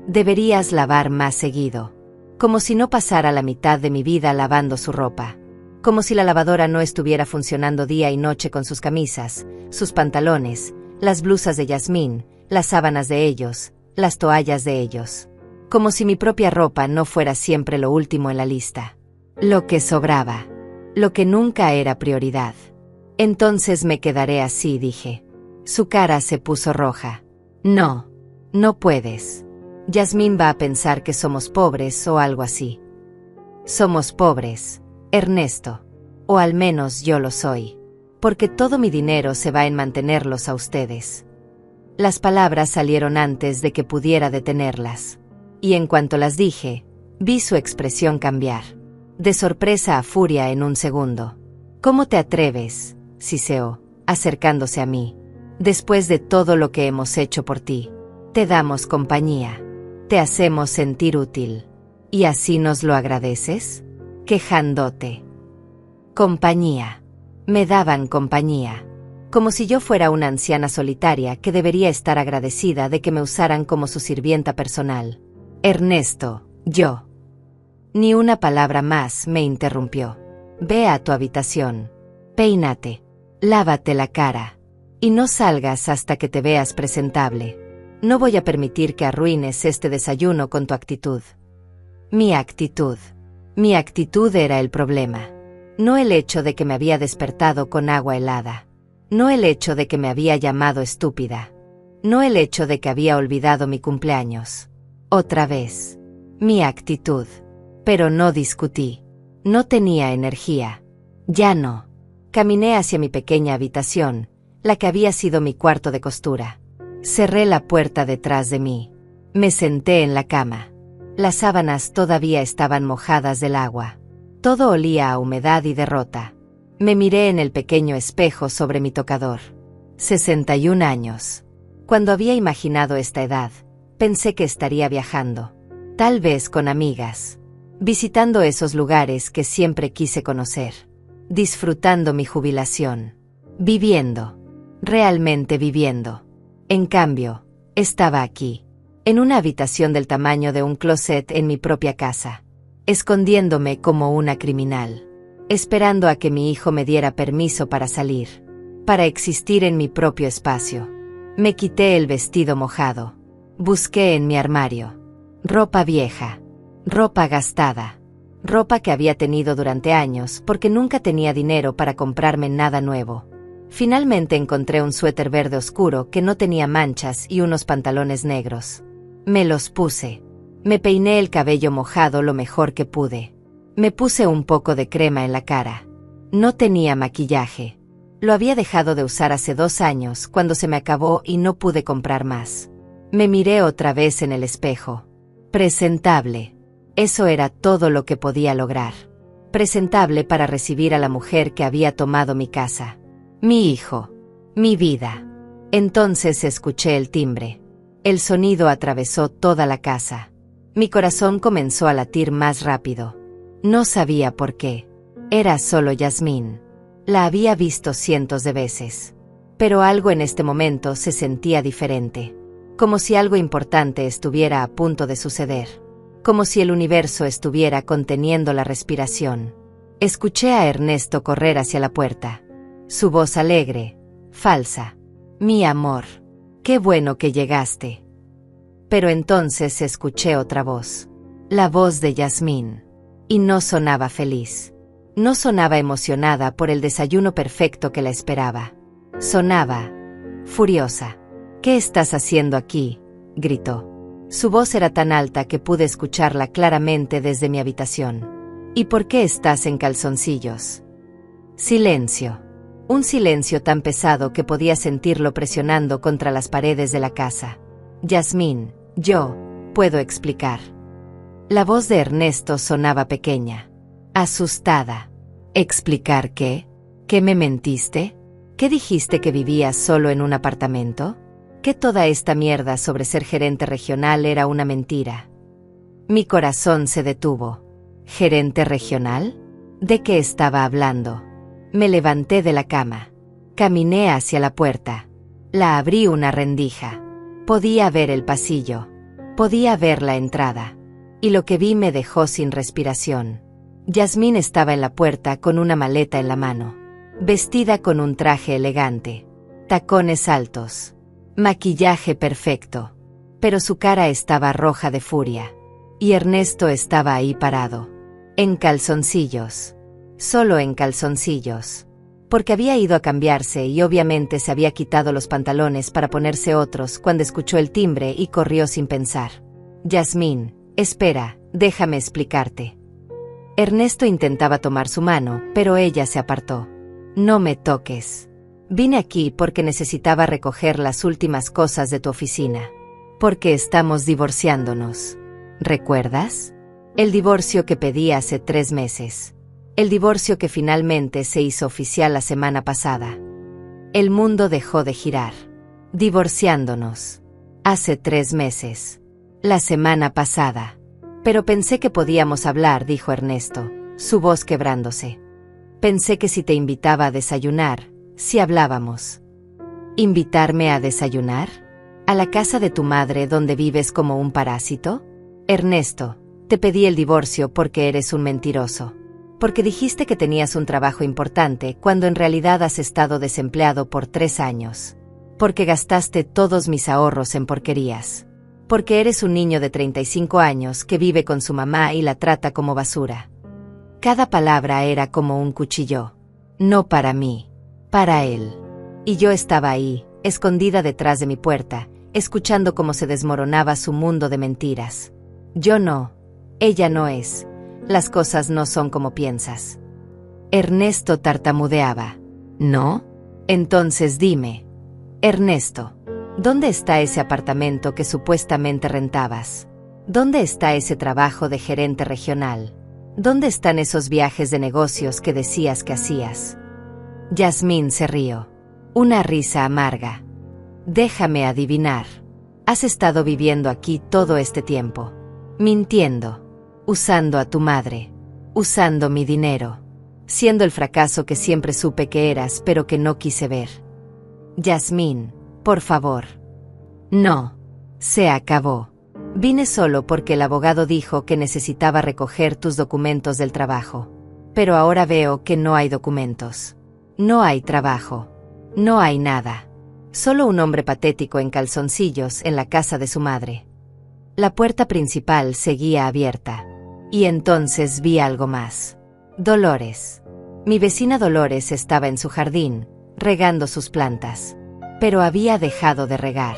Speaker 1: Deberías lavar más seguido. Como si no pasara la mitad de mi vida lavando su ropa. Como si la lavadora no estuviera funcionando día y noche con sus camisas, sus pantalones, las blusas de Yasmín, las sábanas de ellos, las toallas de ellos. Como si mi propia ropa no fuera siempre lo último en la lista. Lo que sobraba. Lo que nunca era prioridad. Entonces me quedaré así, dije. Su cara se puso roja. No. No puedes. Yasmín va a pensar que somos pobres o algo así. Somos pobres, Ernesto. O al menos yo lo soy. Porque todo mi dinero se va en mantenerlos a ustedes. Las palabras salieron antes de que pudiera detenerlas. Y en cuanto las dije, vi su expresión cambiar. De sorpresa a furia en un segundo. ¿Cómo te atreves? Siseó, acercándose a mí. Después de todo lo que hemos hecho por ti. Te damos compañía. Te hacemos sentir útil. ¿Y así nos lo agradeces? Quejándote. Compañía. Me daban compañía. Como si yo fuera una anciana solitaria que debería estar agradecida de que me usaran como su sirvienta personal. Ernesto, yo. Ni una palabra más me interrumpió. Ve a tu habitación. Peínate. Lávate la cara. Y no salgas hasta que te veas presentable. No voy a permitir que arruines este desayuno con tu actitud. Mi actitud. Mi actitud era el problema. No el hecho de que me había despertado con agua helada. No el hecho de que me había llamado estúpida. No el hecho de que había olvidado mi cumpleaños. Otra vez. Mi actitud. Pero no discutí. No tenía energía. Ya no. Caminé hacia mi pequeña habitación, la que había sido mi cuarto de costura. Cerré la puerta detrás de mí. Me senté en la cama. Las sábanas todavía estaban mojadas del agua. Todo olía a humedad y derrota. Me miré en el pequeño espejo sobre mi tocador. 61 años. Cuando había imaginado esta edad, pensé que estaría viajando. Tal vez con amigas. Visitando esos lugares que siempre quise conocer. Disfrutando mi jubilación. Viviendo. Realmente viviendo. En cambio, estaba aquí. En una habitación del tamaño de un closet en mi propia casa. Escondiéndome como una criminal. Esperando a que mi hijo me diera permiso para salir. Para existir en mi propio espacio. Me quité el vestido mojado. Busqué en mi armario. Ropa vieja. Ropa gastada. Ropa que había tenido durante años porque nunca tenía dinero para comprarme nada nuevo. Finalmente encontré un suéter verde oscuro que no tenía manchas y unos pantalones negros. Me los puse. Me peiné el cabello mojado lo mejor que pude. Me puse un poco de crema en la cara. No tenía maquillaje. Lo había dejado de usar hace 2 años cuando se me acabó y no pude comprar más. Me miré otra vez en el espejo. Presentable. Eso era todo lo que podía lograr. Presentable para recibir a la mujer que había tomado mi casa. Mi hijo. Mi vida. Entonces escuché el timbre. El sonido atravesó toda la casa. Mi corazón comenzó a latir más rápido. No sabía por qué. Era solo Yasmín. La había visto cientos de veces. Pero algo en este momento se sentía diferente. Como si algo importante estuviera a punto de suceder. Como si el universo estuviera conteniendo la respiración. Escuché a Ernesto correr hacia la puerta. Su voz alegre, falsa. Mi amor, qué bueno que llegaste. Pero entonces escuché otra voz. La voz de Yasmín. Y no sonaba feliz. No sonaba emocionada por el desayuno perfecto que la esperaba. Sonaba furiosa. ¿Qué estás haciendo aquí?, gritó. Su voz era tan alta que pude escucharla claramente desde mi habitación. ¿Y por qué estás en calzoncillos? Silencio. Un silencio tan pesado que podía sentirlo presionando contra las paredes de la casa. Yasmín, yo puedo explicar. La voz de Ernesto sonaba pequeña. Asustada. ¿Explicar qué? ¿Qué me mentiste? ¿Qué dijiste que vivías solo en un apartamento? ¿Que toda esta mierda sobre ser gerente regional era una mentira? Mi corazón se detuvo. ¿Gerente regional? ¿De qué estaba hablando? Me levanté de la cama. Caminé hacia la puerta. La abrí una rendija. Podía ver el pasillo. Podía ver la entrada. Y lo que vi me dejó sin respiración. Yasmín estaba en la puerta con una maleta en la mano. Vestida con un traje elegante. Tacones altos. Maquillaje perfecto. Pero su cara estaba roja de furia. Y Ernesto estaba ahí parado. En calzoncillos. Solo en calzoncillos. Porque había ido a cambiarse y obviamente se había quitado los pantalones para ponerse otros cuando escuchó el timbre y corrió sin pensar. Yasmín, espera, déjame explicarte. Ernesto intentaba tomar su mano, pero ella se apartó. No me toques. Vine aquí porque necesitaba recoger las últimas cosas de tu oficina. Porque estamos divorciándonos. ¿Recuerdas? El divorcio que pedí hace 3 meses. El divorcio que finalmente se hizo oficial la semana pasada. El mundo dejó de girar. Divorciándonos. Hace 3 meses. La semana pasada. Pero pensé que podíamos hablar, dijo Ernesto, su voz quebrándose. Pensé que si te invitaba a desayunar, si hablábamos. ¿Invitarme a desayunar? ¿A la casa de tu madre donde vives como un parásito? Ernesto, te pedí el divorcio porque eres un mentiroso. Porque dijiste que tenías un trabajo importante cuando en realidad has estado desempleado por 3 años. Porque gastaste todos mis ahorros en porquerías. Porque eres un niño de 35 años que vive con su mamá y la trata como basura. Cada palabra era como un cuchillo. No para mí. Para él. Y yo estaba ahí, escondida detrás de mi puerta, escuchando cómo se desmoronaba su mundo de mentiras. Yo no. Ella no es. Las cosas no son como piensas. Ernesto tartamudeaba. ¿No? Entonces dime. Ernesto, ¿dónde está ese apartamento que supuestamente rentabas? ¿Dónde está ese trabajo de gerente regional? ¿Dónde están esos viajes de negocios que decías que hacías? Yasmín se rió. Una risa amarga. Déjame adivinar. Has estado viviendo aquí todo este tiempo. Mintiendo. Usando a tu madre. Usando mi dinero. Siendo el fracaso que siempre supe que eras, pero que no quise ver. Yasmín, por favor. No. Se acabó. Vine solo porque el abogado dijo que necesitaba recoger tus documentos del trabajo. Pero ahora veo que no hay documentos. No hay trabajo. No hay nada. Solo un hombre patético en calzoncillos en la casa de su madre. La puerta principal seguía abierta. Y entonces vi algo más. Dolores. Mi vecina Dolores estaba en su jardín, regando sus plantas. Pero había dejado de regar.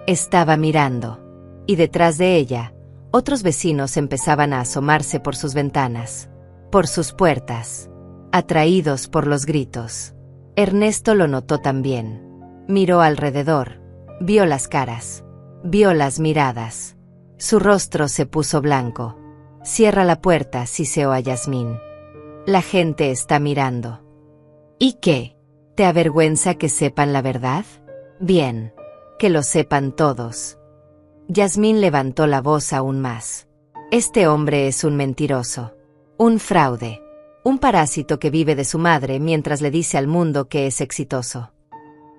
Speaker 1: Estaba mirando. Y detrás de ella, otros vecinos empezaban a asomarse por sus ventanas. Por sus puertas. Atraídos por los gritos. Ernesto lo notó también. Miró alrededor. Vio las caras. Vio las miradas. Su rostro se puso blanco. Cierra la puerta, siseó a Yasmín. La gente está mirando. ¿Y qué? ¿Te avergüenza que sepan la verdad? Bien. Que lo sepan todos. Yasmín levantó la voz aún más. Este hombre es un mentiroso. Un fraude. Un parásito que vive de su madre mientras le dice al mundo que es exitoso.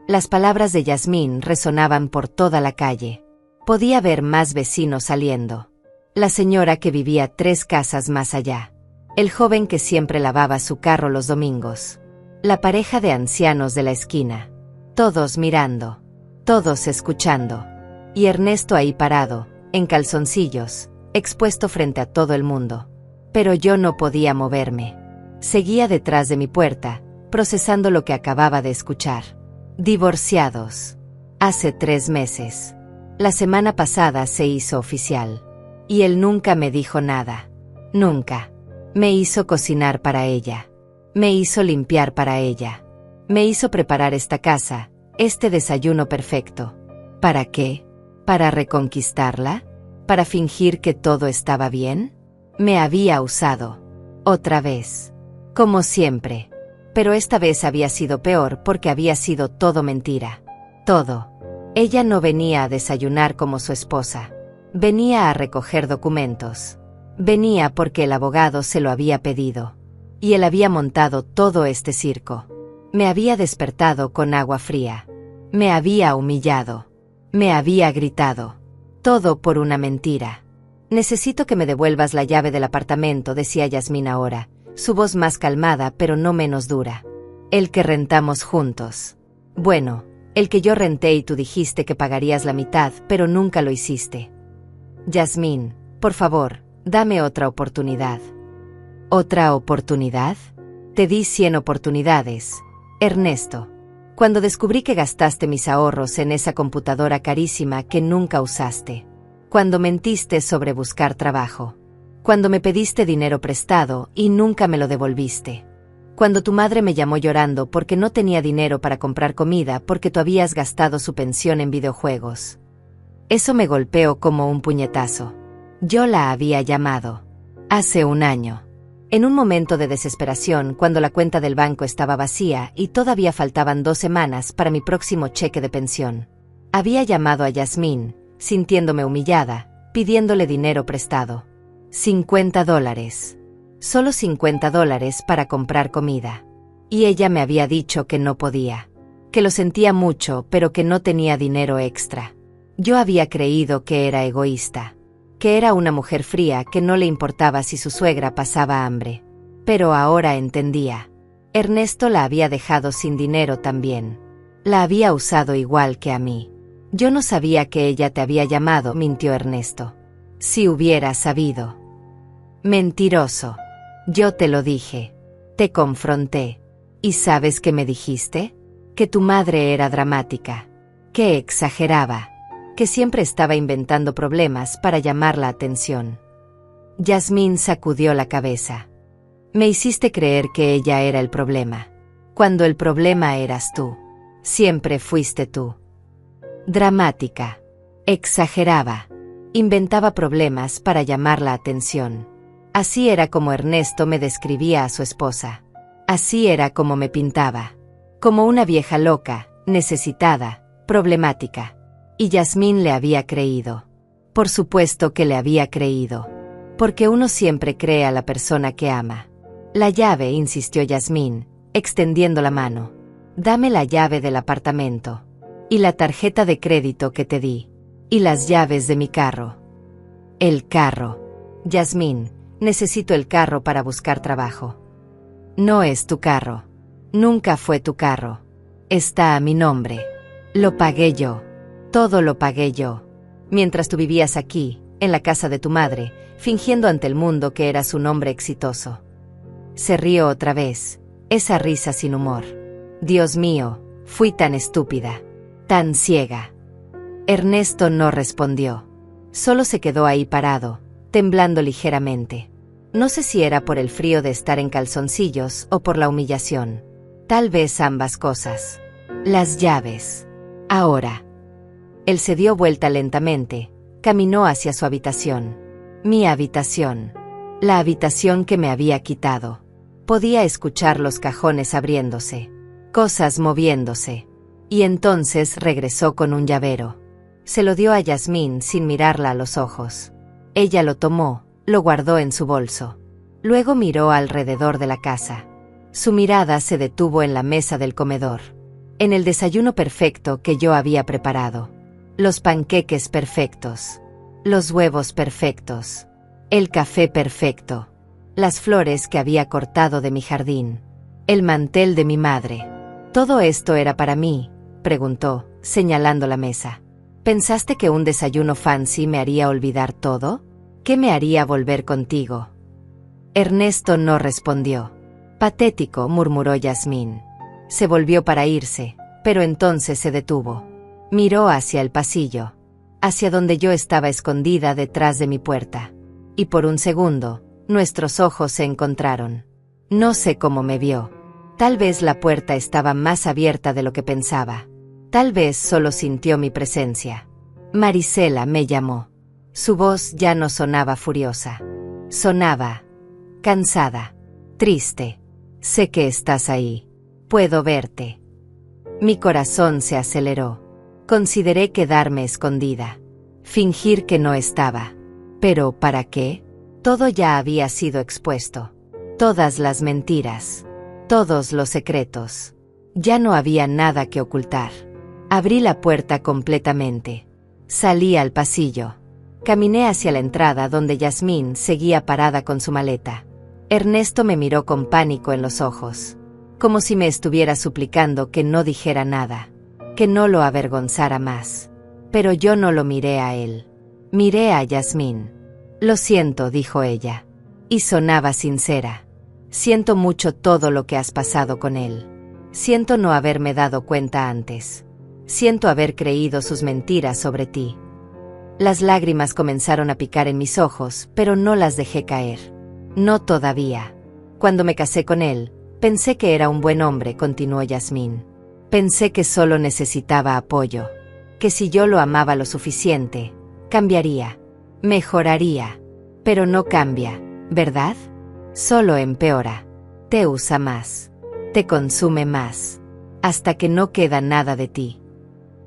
Speaker 1: Las palabras de Yasmín resonaban por toda la calle. Podía ver más vecinos saliendo. La señora que vivía 3 casas más allá. El joven que siempre lavaba su carro los domingos. La pareja de ancianos de la esquina. Todos mirando. Todos escuchando. Y Ernesto ahí parado, en calzoncillos, expuesto frente a todo el mundo. Pero yo no podía moverme. Seguía detrás de mi puerta, procesando lo que acababa de escuchar. Divorciados. Hace 3 meses. La semana pasada se hizo oficial. Y él nunca me dijo nada. Nunca. Me hizo cocinar para ella. Me hizo limpiar para ella. Me hizo preparar esta casa, este desayuno perfecto. ¿Para qué? ¿Para reconquistarla? ¿Para fingir que todo estaba bien? Me había usado. Otra vez. Como siempre. Pero esta vez había sido peor porque había sido todo mentira. Todo. Ella no venía a desayunar como su esposa. Venía a recoger documentos. Venía porque el abogado se lo había pedido. Y él había montado todo este circo. Me había despertado con agua fría. Me había humillado. Me había gritado. Todo por una mentira. Necesito que me devuelvas la llave del apartamento, decía Yasmín ahora, su voz más calmada pero no menos dura. El que rentamos juntos. Bueno, el que yo renté y tú dijiste que pagarías la mitad, pero nunca lo hiciste. Yasmín, por favor, dame otra oportunidad. ¿Otra oportunidad? Te di 100 oportunidades, Ernesto. Cuando descubrí que gastaste mis ahorros en esa computadora carísima que nunca usaste. Cuando mentiste sobre buscar trabajo. Cuando me pediste dinero prestado y nunca me lo devolviste. Cuando tu madre me llamó llorando porque no tenía dinero para comprar comida porque tú habías gastado su pensión en videojuegos. Eso me golpeó como un puñetazo. Yo la había llamado. Hace 1 año. En un momento de desesperación cuando la cuenta del banco estaba vacía y todavía faltaban 2 semanas para mi próximo cheque de pensión. Había llamado a Yasmín, sintiéndome humillada, pidiéndole dinero prestado. $50. Solo $50 para comprar comida. Y ella me había dicho que no podía. Que lo sentía mucho pero que no tenía dinero extra. Yo había creído que era egoísta. Que era una mujer fría que no le importaba si su suegra pasaba hambre. Pero ahora entendía. Ernesto la había dejado sin dinero también. La había usado igual que a mí. Yo no sabía que ella te había llamado, mintió Ernesto. Si hubiera sabido. Mentiroso. Yo te lo dije. Te confronté. ¿Y sabes qué me dijiste? que tu madre era dramática, que exageraba, que siempre estaba inventando problemas para llamar la atención. Yasmín sacudió la cabeza. Me hiciste creer que ella era el problema, cuando el problema eras tú. Siempre fuiste tú. Dramática. Exageraba. Inventaba problemas para llamar la atención. Así era como Ernesto me describía a su esposa. Así era como me pintaba. Como una vieja loca, necesitada, problemática. Y Yasmín le había creído. Por supuesto que le había creído. Porque uno siempre cree a la persona que ama. La llave, insistió Yasmín, extendiendo la mano. Dame la llave del apartamento. Y la tarjeta de crédito que te di. Y las llaves de mi carro. El carro. Yasmín, necesito el carro para buscar trabajo. No es tu carro. Nunca fue tu carro. Está a mi nombre. Lo pagué yo. Todo lo pagué yo. Mientras tú vivías aquí, en la casa de tu madre, fingiendo ante el mundo que eras un hombre exitoso. Se rió otra vez, esa risa sin humor. Dios mío, fui tan estúpida, tan ciega. Ernesto no respondió. Solo se quedó ahí parado, temblando ligeramente. No sé si era por el frío de estar en calzoncillos o por la humillación. Tal vez ambas cosas. Las llaves. Ahora. Él se dio vuelta lentamente, caminó hacia su habitación. Mi habitación. La habitación que me había quitado. Podía escuchar los cajones abriéndose, cosas moviéndose. Y entonces regresó con un llavero. Se lo dio a Yasmín sin mirarla a los ojos. Ella lo tomó, lo guardó en su bolso. Luego miró alrededor de la casa. Su mirada se detuvo en la mesa del comedor. En el desayuno perfecto que yo había preparado. Los panqueques perfectos. Los huevos perfectos. El café perfecto. Las flores que había cortado de mi jardín. El mantel de mi madre. ¿Todo esto era para mí?, preguntó, señalando la mesa. ¿Pensaste que un desayuno fancy me haría olvidar todo? ¿Qué me haría volver contigo? Ernesto no respondió. Patético, murmuró Yasmín. Se volvió para irse, pero entonces se detuvo. Miró hacia el pasillo, hacia donde yo estaba escondida detrás de mi puerta. Y por un segundo, nuestros ojos se encontraron. No sé cómo me vio. Tal vez la puerta estaba más abierta de lo que pensaba. Tal vez solo sintió mi presencia. Marisela me llamó. Su voz ya no sonaba furiosa. Sonaba cansada, triste. Sé que estás ahí. Puedo verte. Mi corazón se aceleró. Consideré quedarme escondida. Fingir que no estaba. ¿Pero para qué? Todo ya había sido expuesto. Todas las mentiras. Todos los secretos. Ya no había nada que ocultar. Abrí la puerta completamente. Salí al pasillo. Caminé hacia la entrada donde Yasmín seguía parada con su maleta. Ernesto me miró con pánico en los ojos. Como si me estuviera suplicando que no dijera nada. Que no lo avergonzara más. Pero yo no lo miré a él. Miré a Yasmín. Lo siento, dijo ella. Y sonaba sincera. Siento mucho todo lo que has pasado con él. Siento no haberme dado cuenta antes. Siento haber creído sus mentiras sobre ti. Las lágrimas comenzaron a picar en mis ojos, pero no las dejé caer. No todavía. Cuando me casé con él, pensé que era un buen hombre, continuó Yasmín. Pensé que solo necesitaba apoyo. Que si yo lo amaba lo suficiente, cambiaría. Mejoraría. Pero no cambia, ¿verdad? Solo empeora. Te usa más. Te consume más. Hasta que no queda nada de ti.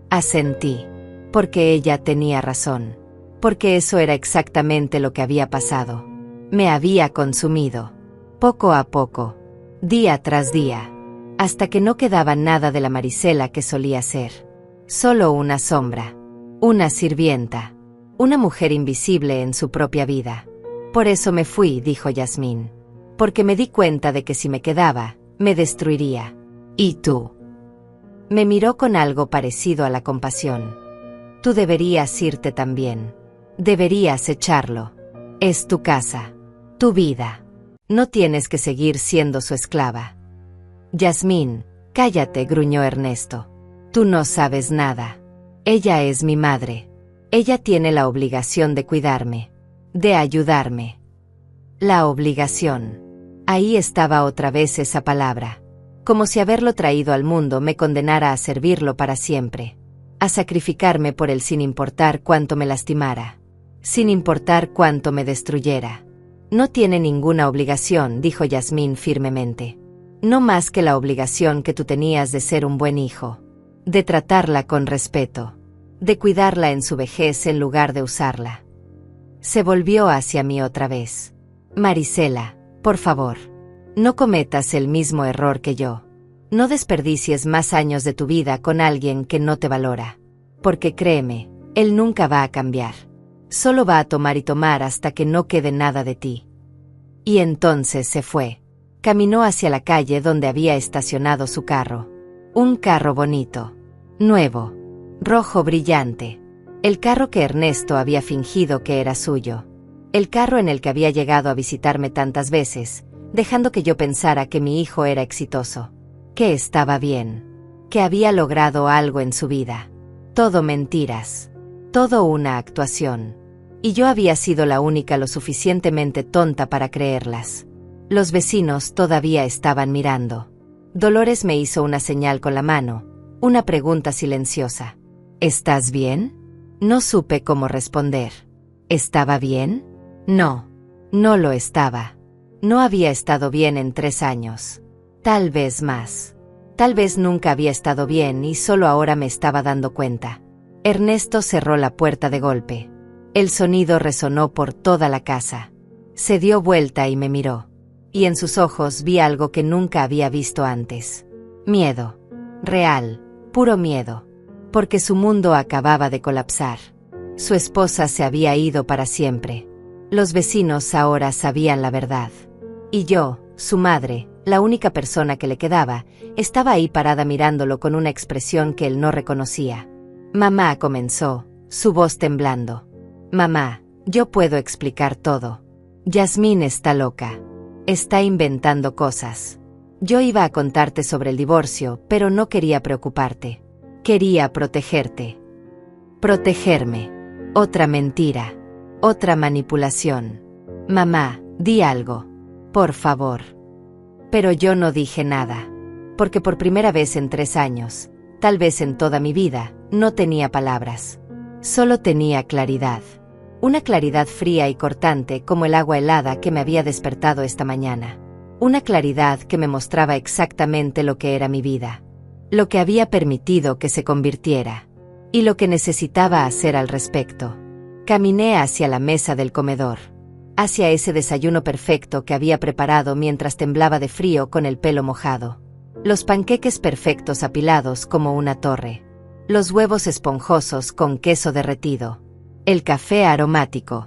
Speaker 1: Asentí. Porque ella tenía razón. Porque eso era exactamente lo que había pasado. Me había consumido. Poco a poco. Día tras día. Hasta que no quedaba nada de la Marisela que solía ser. Solo una sombra. Una sirvienta. Una mujer invisible en su propia vida. Por eso me fui, dijo Yasmín. Porque me di cuenta de que si me quedaba, me destruiría. ¿Y tú? Me miró con algo parecido a la compasión. Tú deberías irte también. Deberías echarlo. Es tu casa. Tu vida. No tienes que seguir siendo su esclava. Yasmín, Cállate, gruñó Ernesto. Tú no sabes nada. Ella es mi madre. Ella tiene la obligación de cuidarme, de ayudarme. La obligación. Ahí estaba otra vez esa palabra. Como si haberlo traído al mundo me condenara a servirlo para siempre. A sacrificarme por él sin importar cuánto me lastimara. Sin importar cuánto me destruyera. No tiene ninguna obligación, dijo Yasmín firmemente. No más que la obligación que tú tenías de ser un buen hijo. De tratarla con respeto. De cuidarla en su vejez en lugar de usarla. Se volvió hacia mí otra vez. Marisela, por favor. No cometas el mismo error que yo. No desperdicies más años de tu vida con alguien que no te valora. Porque créeme, él nunca va a cambiar. Solo va a tomar y tomar hasta que no quede nada de ti. Y entonces se fue. Caminó hacia la calle donde había estacionado su carro. Un carro bonito. Nuevo. Rojo brillante. El carro que Ernesto había fingido que era suyo. El carro en el que había llegado a visitarme tantas veces, dejando que yo pensara que mi hijo era exitoso. Que estaba bien. Que había logrado algo en su vida. Todo mentiras. Todo una actuación. Y yo había sido la única lo suficientemente tonta para creerlas. Los vecinos todavía estaban mirando. Dolores me hizo una señal con la mano, una pregunta silenciosa. ¿Estás bien? No supe cómo responder. ¿Estaba bien? No, no lo estaba. No había estado bien en 3 años. Tal vez más. Tal vez nunca había estado bien y solo ahora me estaba dando cuenta. Ernesto cerró la puerta de golpe. El sonido resonó por toda la casa. Se dio vuelta y me miró. Y en sus ojos vi algo que nunca había visto antes. Miedo. Real, puro miedo. Porque su mundo acababa de colapsar. Su esposa se había ido para siempre. Los vecinos ahora sabían la verdad. Y yo, su madre, la única persona que le quedaba, estaba ahí parada mirándolo con una expresión que él no reconocía. Mamá, comenzó, su voz temblando. Mamá, yo puedo explicar todo. Yasmín está loca. Está inventando cosas. Yo iba a contarte sobre el divorcio, pero no quería preocuparte. Quería protegerte. Protegerme. Otra mentira. Otra manipulación. Mamá, di algo. Por favor. Pero yo no dije nada. Porque por primera vez en 3 años, tal vez en toda mi vida, no tenía palabras. Solo tenía claridad. Una claridad fría y cortante como el agua helada que me había despertado esta mañana. Una claridad que me mostraba exactamente lo que era mi vida. Lo que había permitido que se convirtiera. Y lo que necesitaba hacer al respecto. Caminé hacia la mesa del comedor. Hacia ese desayuno perfecto que había preparado mientras temblaba de frío con el pelo mojado. Los panqueques perfectos apilados como una torre. Los huevos esponjosos con queso derretido. El café aromático.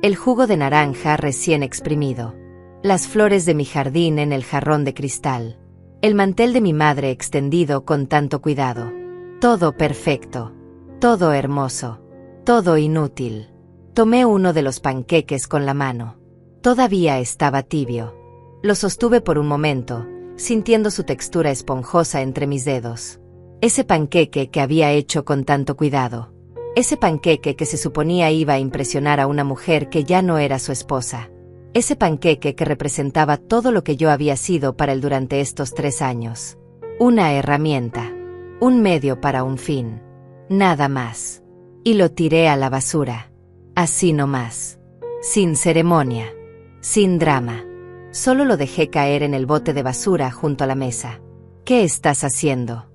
Speaker 1: El jugo de naranja recién exprimido. Las flores de mi jardín en el jarrón de cristal. El mantel de mi madre extendido con tanto cuidado. Todo perfecto. Todo hermoso. Todo inútil. Tomé uno de los panqueques con la mano. Todavía estaba tibio. Lo sostuve por un momento, sintiendo su textura esponjosa entre mis dedos. Ese panqueque que había hecho con tanto cuidado. Ese panqueque que se suponía iba a impresionar a una mujer que ya no era su esposa. Ese panqueque que representaba todo lo que yo había sido para él durante estos 3 años. Una herramienta. Un medio para un fin. Nada más. Y lo tiré a la basura. Así nomás. Sin ceremonia. Sin drama. Solo lo dejé caer en el bote de basura junto a la mesa. ¿Qué estás haciendo?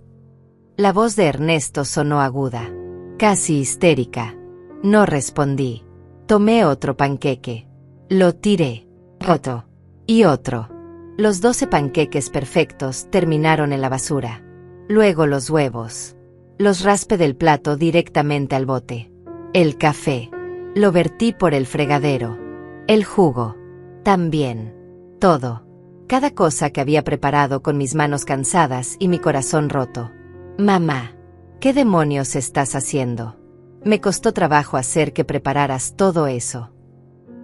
Speaker 1: La voz de Ernesto sonó aguda. Casi histérica. No respondí. Tomé otro panqueque. Lo tiré. Otro. Y otro. Los 12 panqueques perfectos terminaron en la basura. Luego los huevos. Los raspé del plato directamente al bote. El café. Lo vertí por el fregadero. El jugo. También. Todo. Cada cosa que había preparado con mis manos cansadas y mi corazón roto. Mamá. ¿Qué demonios estás haciendo? Me costó trabajo hacer que prepararas todo eso.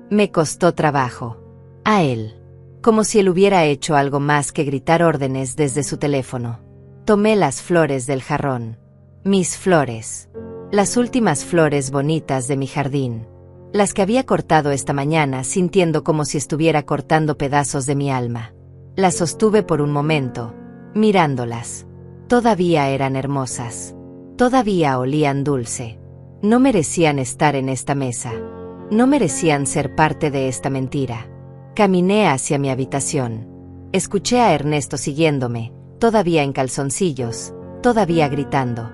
Speaker 1: Me costó trabajo. A él. Como si él hubiera hecho algo más que gritar órdenes desde su teléfono. Tomé las flores del jarrón. Mis flores. Las últimas flores bonitas de mi jardín. Las que había cortado esta mañana sintiendo como si estuviera cortando pedazos de mi alma. Las sostuve por un momento, mirándolas. Todavía eran hermosas. Todavía olían dulce. No merecían estar en esta mesa. No merecían ser parte de esta mentira. Caminé hacia mi habitación. Escuché a Ernesto siguiéndome, todavía en calzoncillos, todavía gritando.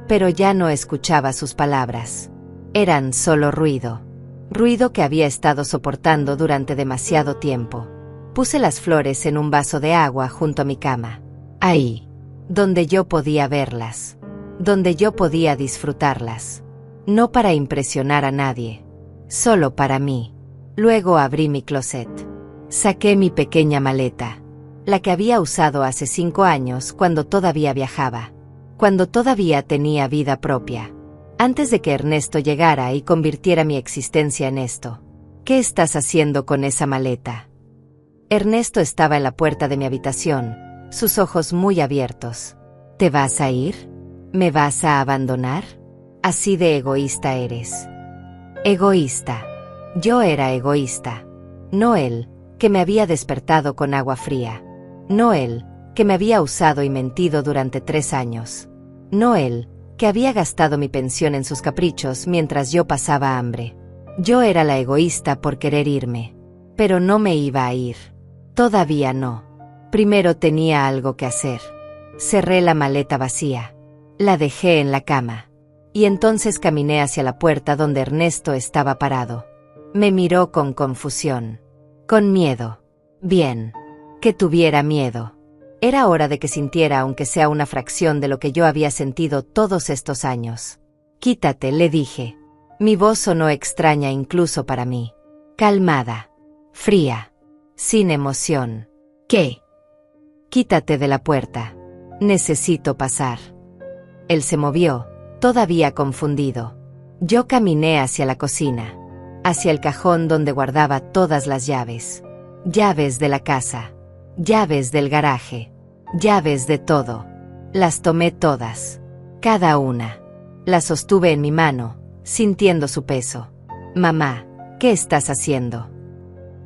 Speaker 1: Pero ya no escuchaba sus palabras. Eran solo ruido. Ruido que había estado soportando durante demasiado tiempo. Puse las flores en un vaso de agua junto a mi cama. Ahí. Donde yo podía verlas. Donde yo podía disfrutarlas. No para impresionar a nadie. Solo para mí. Luego abrí mi closet. Saqué mi pequeña maleta. La que había usado hace 5 años cuando todavía viajaba. Cuando todavía tenía vida propia. Antes de que Ernesto llegara y convirtiera mi existencia en esto. ¿Qué estás haciendo con esa maleta? Ernesto estaba en la puerta de mi habitación, sus ojos muy abiertos. ¿Te vas a ir? ¿Me vas a abandonar? Así de egoísta eres. Egoísta. Yo era egoísta. No él, que me había despertado con agua fría. No él, que me había usado y mentido durante 3 años. No él, que había gastado mi pensión en sus caprichos mientras yo pasaba hambre. Yo era la egoísta por querer irme. Pero no me iba a ir. Todavía no. Primero tenía algo que hacer. Cerré la maleta vacía. La dejé en la cama. Y entonces caminé hacia la puerta donde Ernesto estaba parado. Me miró con confusión. Con miedo. Bien. Que tuviera miedo. Era hora de que sintiera aunque sea una fracción de lo que yo había sentido todos estos años. Quítate, le dije. Mi voz sonó extraña incluso para mí. Calmada. Fría. Sin emoción. ¿Qué? Quítate de la puerta. Necesito pasar. Él se movió, todavía confundido. Yo caminé hacia la cocina. Hacia el cajón donde guardaba todas las llaves. Llaves de la casa. Llaves del garaje. Llaves de todo. Las tomé todas. Cada una. Las sostuve en mi mano, sintiendo su peso. Mamá, ¿qué estás haciendo?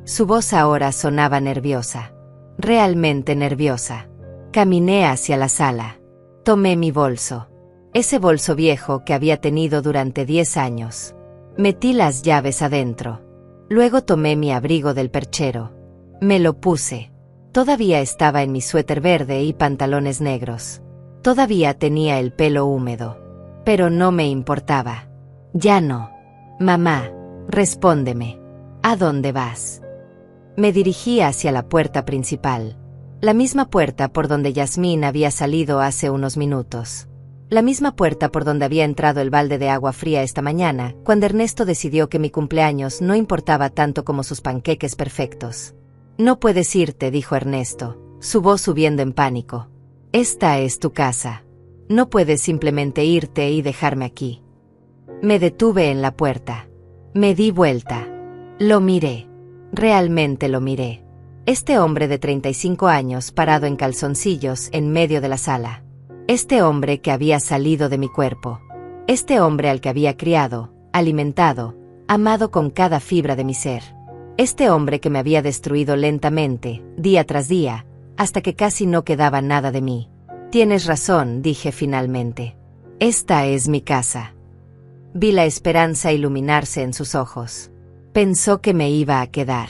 Speaker 1: Su voz ahora sonaba nerviosa. Realmente nerviosa. Caminé hacia la sala. Tomé mi bolso. Ese bolso viejo que había tenido durante 10 años. Metí las llaves adentro. Luego tomé mi abrigo del perchero. Me lo puse. Todavía estaba en mi suéter verde y pantalones negros. Todavía tenía el pelo húmedo. Pero no me importaba. Ya no. Mamá, respóndeme. ¿A dónde vas? Me dirigí hacia la puerta principal. La misma puerta por donde Yasmín había salido hace unos minutos. La misma puerta por donde había entrado el balde de agua fría esta mañana, cuando Ernesto decidió que mi cumpleaños no importaba tanto como sus panqueques perfectos. No puedes irte, dijo Ernesto, su voz subiendo en pánico. Esta es tu casa. No puedes simplemente irte y dejarme aquí. Me detuve en la puerta. Me di vuelta. Lo miré. Realmente lo miré. Este hombre de 35 años parado en calzoncillos en medio de la sala. Este hombre que había salido de mi cuerpo. Este hombre al que había criado, alimentado, amado con cada fibra de mi ser. Este hombre que me había destruido lentamente, día tras día, hasta que casi no quedaba nada de mí. Tienes razón, dije finalmente. Esta es mi casa. Vi la esperanza iluminarse en sus ojos. Pensó que me iba a quedar.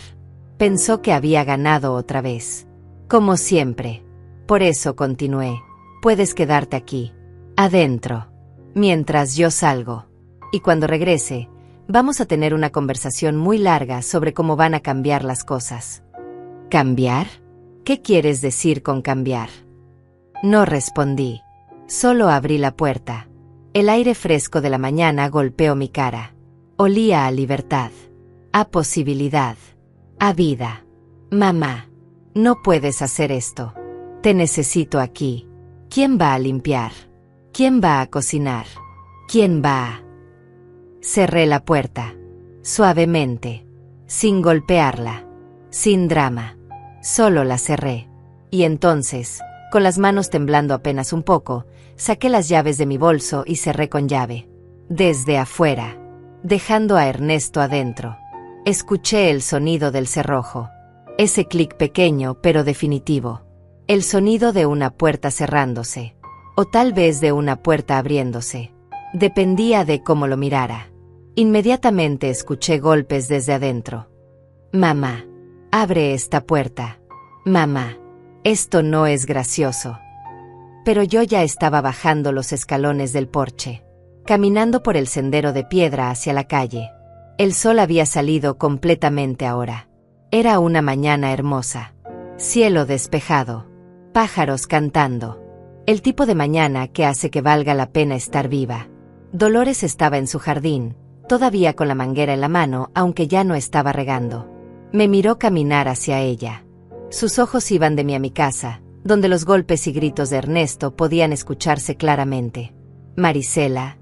Speaker 1: Pensó que había ganado otra vez. Como siempre. Por eso continué. Puedes quedarte aquí. Adentro. Mientras yo salgo. Y cuando regrese, vamos a tener una conversación muy larga sobre cómo van a cambiar las cosas. ¿Cambiar? ¿Qué quieres decir con cambiar? No respondí. Solo abrí la puerta. El aire fresco de la mañana golpeó mi cara. Olía a libertad. A posibilidad. A vida. Mamá, no puedes hacer esto. Te necesito aquí. ¿Quién va a limpiar? ¿Quién va a cocinar? ¿Quién va a...? Cerré la puerta. Suavemente. Sin golpearla. Sin drama. Solo la cerré. Y entonces, Con las manos temblando apenas un poco, saqué las llaves de mi bolso y cerré con llave. Desde afuera, dejando a Ernesto adentro. Escuché el sonido del cerrojo. Ese clic pequeño pero definitivo. El sonido de una puerta cerrándose. O tal vez de una puerta abriéndose. Dependía de cómo lo mirara. Inmediatamente escuché golpes desde adentro. Mamá, abre esta puerta. Mamá, esto no es gracioso. Pero yo ya estaba bajando los escalones del porche, caminando por el sendero de piedra hacia la calle. El sol había salido completamente ahora. Era una mañana hermosa. Cielo despejado. Pájaros cantando. El tipo de mañana que hace que valga la pena estar viva. Dolores estaba en su jardín, todavía con la manguera en la mano, aunque ya no estaba regando. Me miró caminar hacia ella. Sus ojos iban de mí a mi casa, donde los golpes y gritos de Ernesto podían escucharse claramente. Marisela,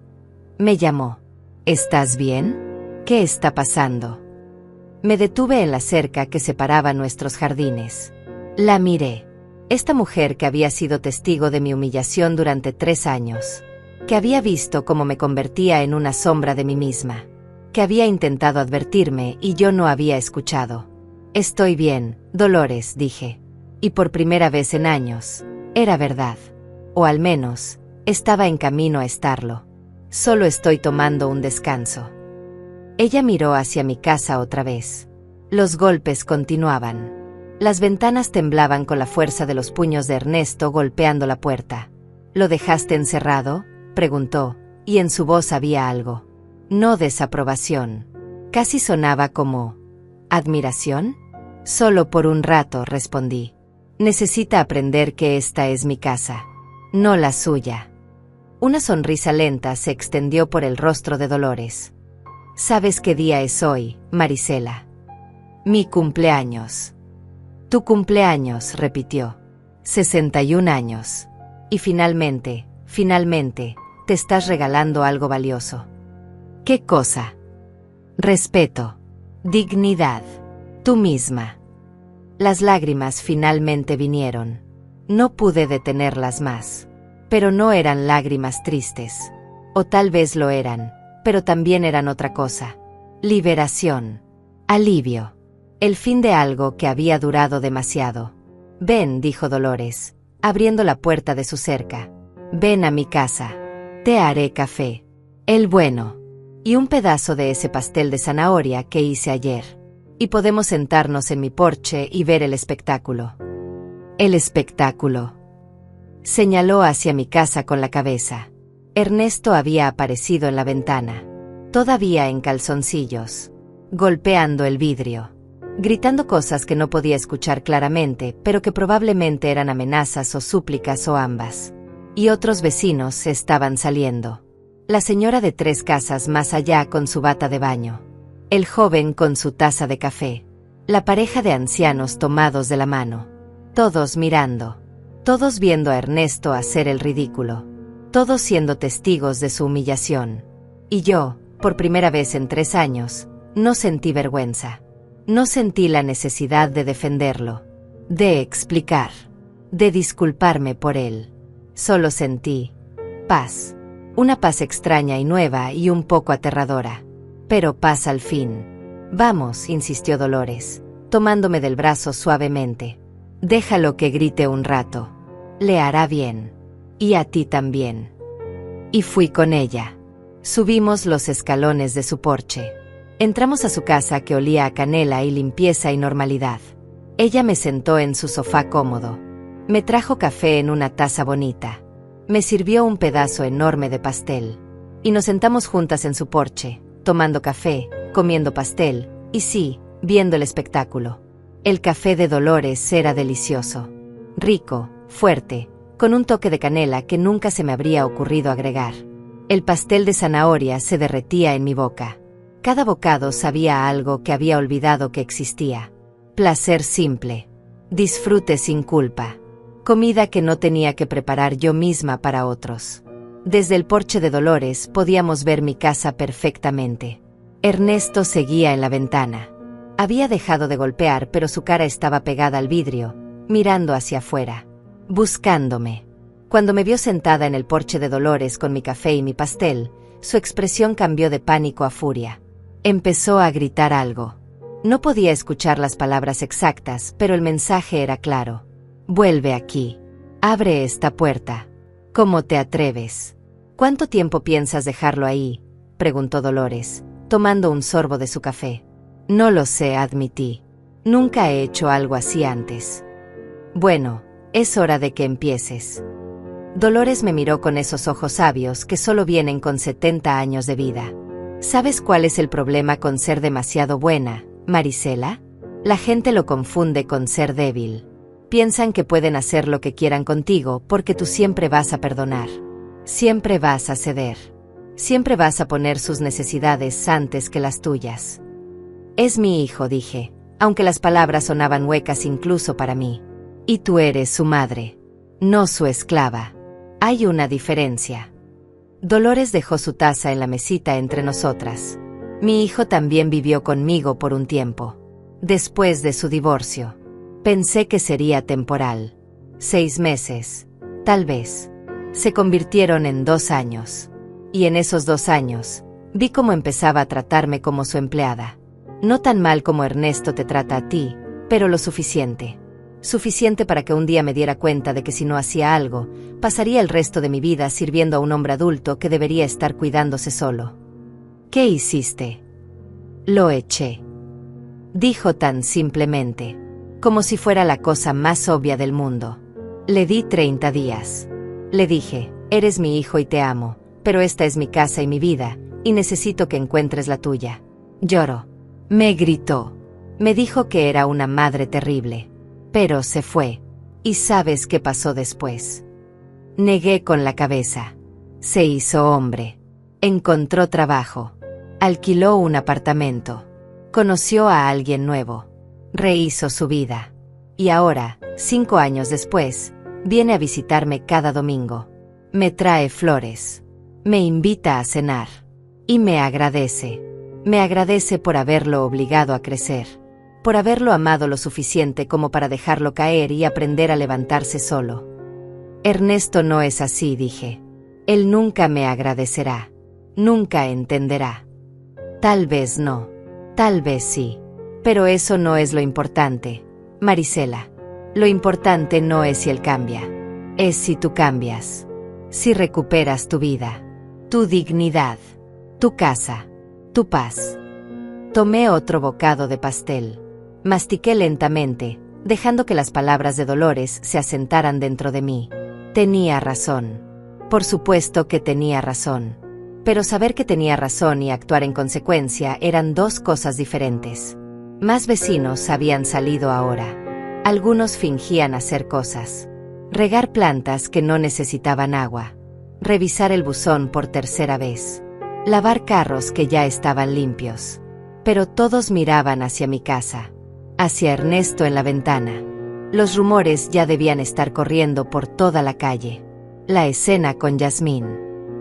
Speaker 1: me llamó. ¿Estás bien? ¿Qué está pasando? Me detuve en la cerca que separaba nuestros jardines. La miré. Esta mujer que había sido testigo de mi humillación durante 3 años. Que había visto cómo me convertía en una sombra de mí misma. Que había intentado advertirme y yo no había escuchado. Estoy bien, Dolores, dije. Y por primera vez en años, era verdad. O al menos, estaba en camino a estarlo. Solo estoy tomando un descanso. Ella miró hacia mi casa otra vez. Los golpes continuaban. Las ventanas temblaban con la fuerza de los puños de Ernesto golpeando la puerta. ¿Lo dejaste encerrado?, preguntó, y en su voz había algo. No desaprobación. Casi sonaba como ¿admiración? Solo por un rato, respondí. Necesita aprender que esta es mi casa, no la suya. Una sonrisa lenta se extendió por el rostro de Dolores. ¿Sabes qué día es hoy, Marisela? Mi cumpleaños. Tu cumpleaños, repitió. 61 años. Y finalmente, te estás regalando algo valioso. ¿Qué cosa? Respeto. Dignidad. Tú misma. Las lágrimas finalmente vinieron. No pude detenerlas más. Pero no eran lágrimas tristes. O tal vez lo eran, pero también eran otra cosa. Liberación. Alivio. El fin de algo que había durado demasiado. Ven, dijo Dolores, abriendo la puerta de su cerca. Ven a mi casa. Te haré café. El bueno. Y un pedazo de ese pastel de zanahoria que hice ayer. Y podemos sentarnos en mi porche y ver el espectáculo. El espectáculo. Señaló hacia mi casa con la cabeza. Ernesto había aparecido en la ventana. Todavía en calzoncillos. Golpeando el vidrio. Gritando cosas que no podía escuchar claramente, pero que probablemente eran amenazas o súplicas o ambas. Y otros vecinos estaban saliendo. La señora de 3 casas más allá con su bata de baño. El joven con su taza de café. La pareja de ancianos tomados de la mano. Todos mirando. Todos viendo a Ernesto hacer el ridículo. Todos siendo testigos de su humillación. Y yo, por primera vez en 3 años, no sentí vergüenza. No sentí la necesidad de defenderlo. De explicar. De disculparme por él. Solo sentí paz. Una paz extraña y nueva y un poco aterradora. Pero paz al fin. Vamos, insistió Dolores, tomándome del brazo suavemente. Déjalo que grite un rato. Le hará bien. Y a ti también. Y fui con ella. Subimos los escalones de su porche. Entramos a su casa que olía a canela y limpieza y normalidad. Ella me sentó en su sofá cómodo. Me trajo café en una taza bonita. Me sirvió un pedazo enorme de pastel. Y nos sentamos juntas en su porche, tomando café, comiendo pastel, y sí, viendo el espectáculo. El café de Dolores era delicioso. Rico, fuerte, con un toque de canela que nunca se me habría ocurrido agregar. El pastel de zanahoria se derretía en mi boca. Cada bocado sabía a algo que había olvidado que existía. Placer simple. Disfrute sin culpa. Comida que no tenía que preparar yo misma para otros. Desde el porche de Dolores podíamos ver mi casa perfectamente. Ernesto seguía en la ventana. Había dejado de golpear, pero su cara estaba pegada al vidrio, mirando hacia afuera. buscándome. Cuando me vio sentada en el porche de Dolores con mi café y mi pastel, su expresión cambió de pánico a furia. Empezó a gritar algo. No podía escuchar las palabras exactas, pero el mensaje era claro. Vuelve aquí. Abre esta puerta. ¿Cómo te atreves? ¿Cuánto tiempo piensas dejarlo ahí?, preguntó Dolores, tomando un sorbo de su café. No lo sé, admití. Nunca he hecho algo así antes. Bueno, es hora de que empieces. Dolores me miró con esos ojos sabios que solo vienen con 70 años de vida. ¿Sabes cuál es el problema con ser demasiado buena, Marisela? La gente lo confunde con ser débil. Piensan que pueden hacer lo que quieran contigo porque tú siempre vas a perdonar. Siempre vas a ceder. Siempre vas a poner sus necesidades antes que las tuyas. Es mi hijo, dije, aunque las palabras sonaban huecas incluso para mí. Y tú eres su madre, no su esclava. Hay una diferencia. Dolores dejó su taza en la mesita entre nosotras. Mi hijo también vivió conmigo por un tiempo. Después de su divorcio. Pensé que sería temporal. 6 meses, tal vez. Se convirtieron en 2 años. Y en esos 2 años, vi cómo empezaba a tratarme como su empleada. No tan mal como Ernesto te trata a ti, pero lo suficiente. Suficiente para que un día me diera cuenta de que si no hacía algo, pasaría el resto de mi vida sirviendo a un hombre adulto que debería estar cuidándose solo. ¿Qué hiciste? Lo eché. Dijo tan simplemente, como si fuera la cosa más obvia del mundo. Le di 30 días. Le dije, eres mi hijo y te amo, pero esta es mi casa y mi vida, y necesito que encuentres la tuya. Lloró. Me gritó. Me dijo que era una madre terrible. Pero se fue. ¿Y sabes qué pasó después? Negué con la cabeza. Se hizo hombre. Encontró trabajo. Alquiló un apartamento. Conoció a alguien nuevo. Rehizo su vida. Y ahora, 5 años después, viene a visitarme cada domingo. Me trae flores. Me invita a cenar. Y me agradece. Me agradece por haberlo obligado a crecer. Por haberlo amado lo suficiente como para dejarlo caer y aprender a levantarse solo. Ernesto no es así, dije. Él nunca me agradecerá. Nunca entenderá. Tal vez no. Tal vez sí. Pero eso no es lo importante, Marisela. Lo importante no es si él cambia. Es si tú cambias. Si recuperas tu vida. Tu dignidad. Tu casa. Tu paz. Tomé otro bocado de pastel. Mastiqué lentamente, dejando que las palabras de Dolores se asentaran dentro de mí. Tenía razón. Por supuesto que tenía razón. Pero saber que tenía razón y actuar en consecuencia eran 2 cosas diferentes. Más vecinos habían salido ahora. Algunos fingían hacer cosas. Regar plantas que no necesitaban agua. Revisar el buzón por 3ª vez. Lavar carros que ya estaban limpios. Pero todos miraban hacia mi casa. Hacia Ernesto en la ventana. Los rumores ya debían estar corriendo por toda la calle. La escena con Yasmín.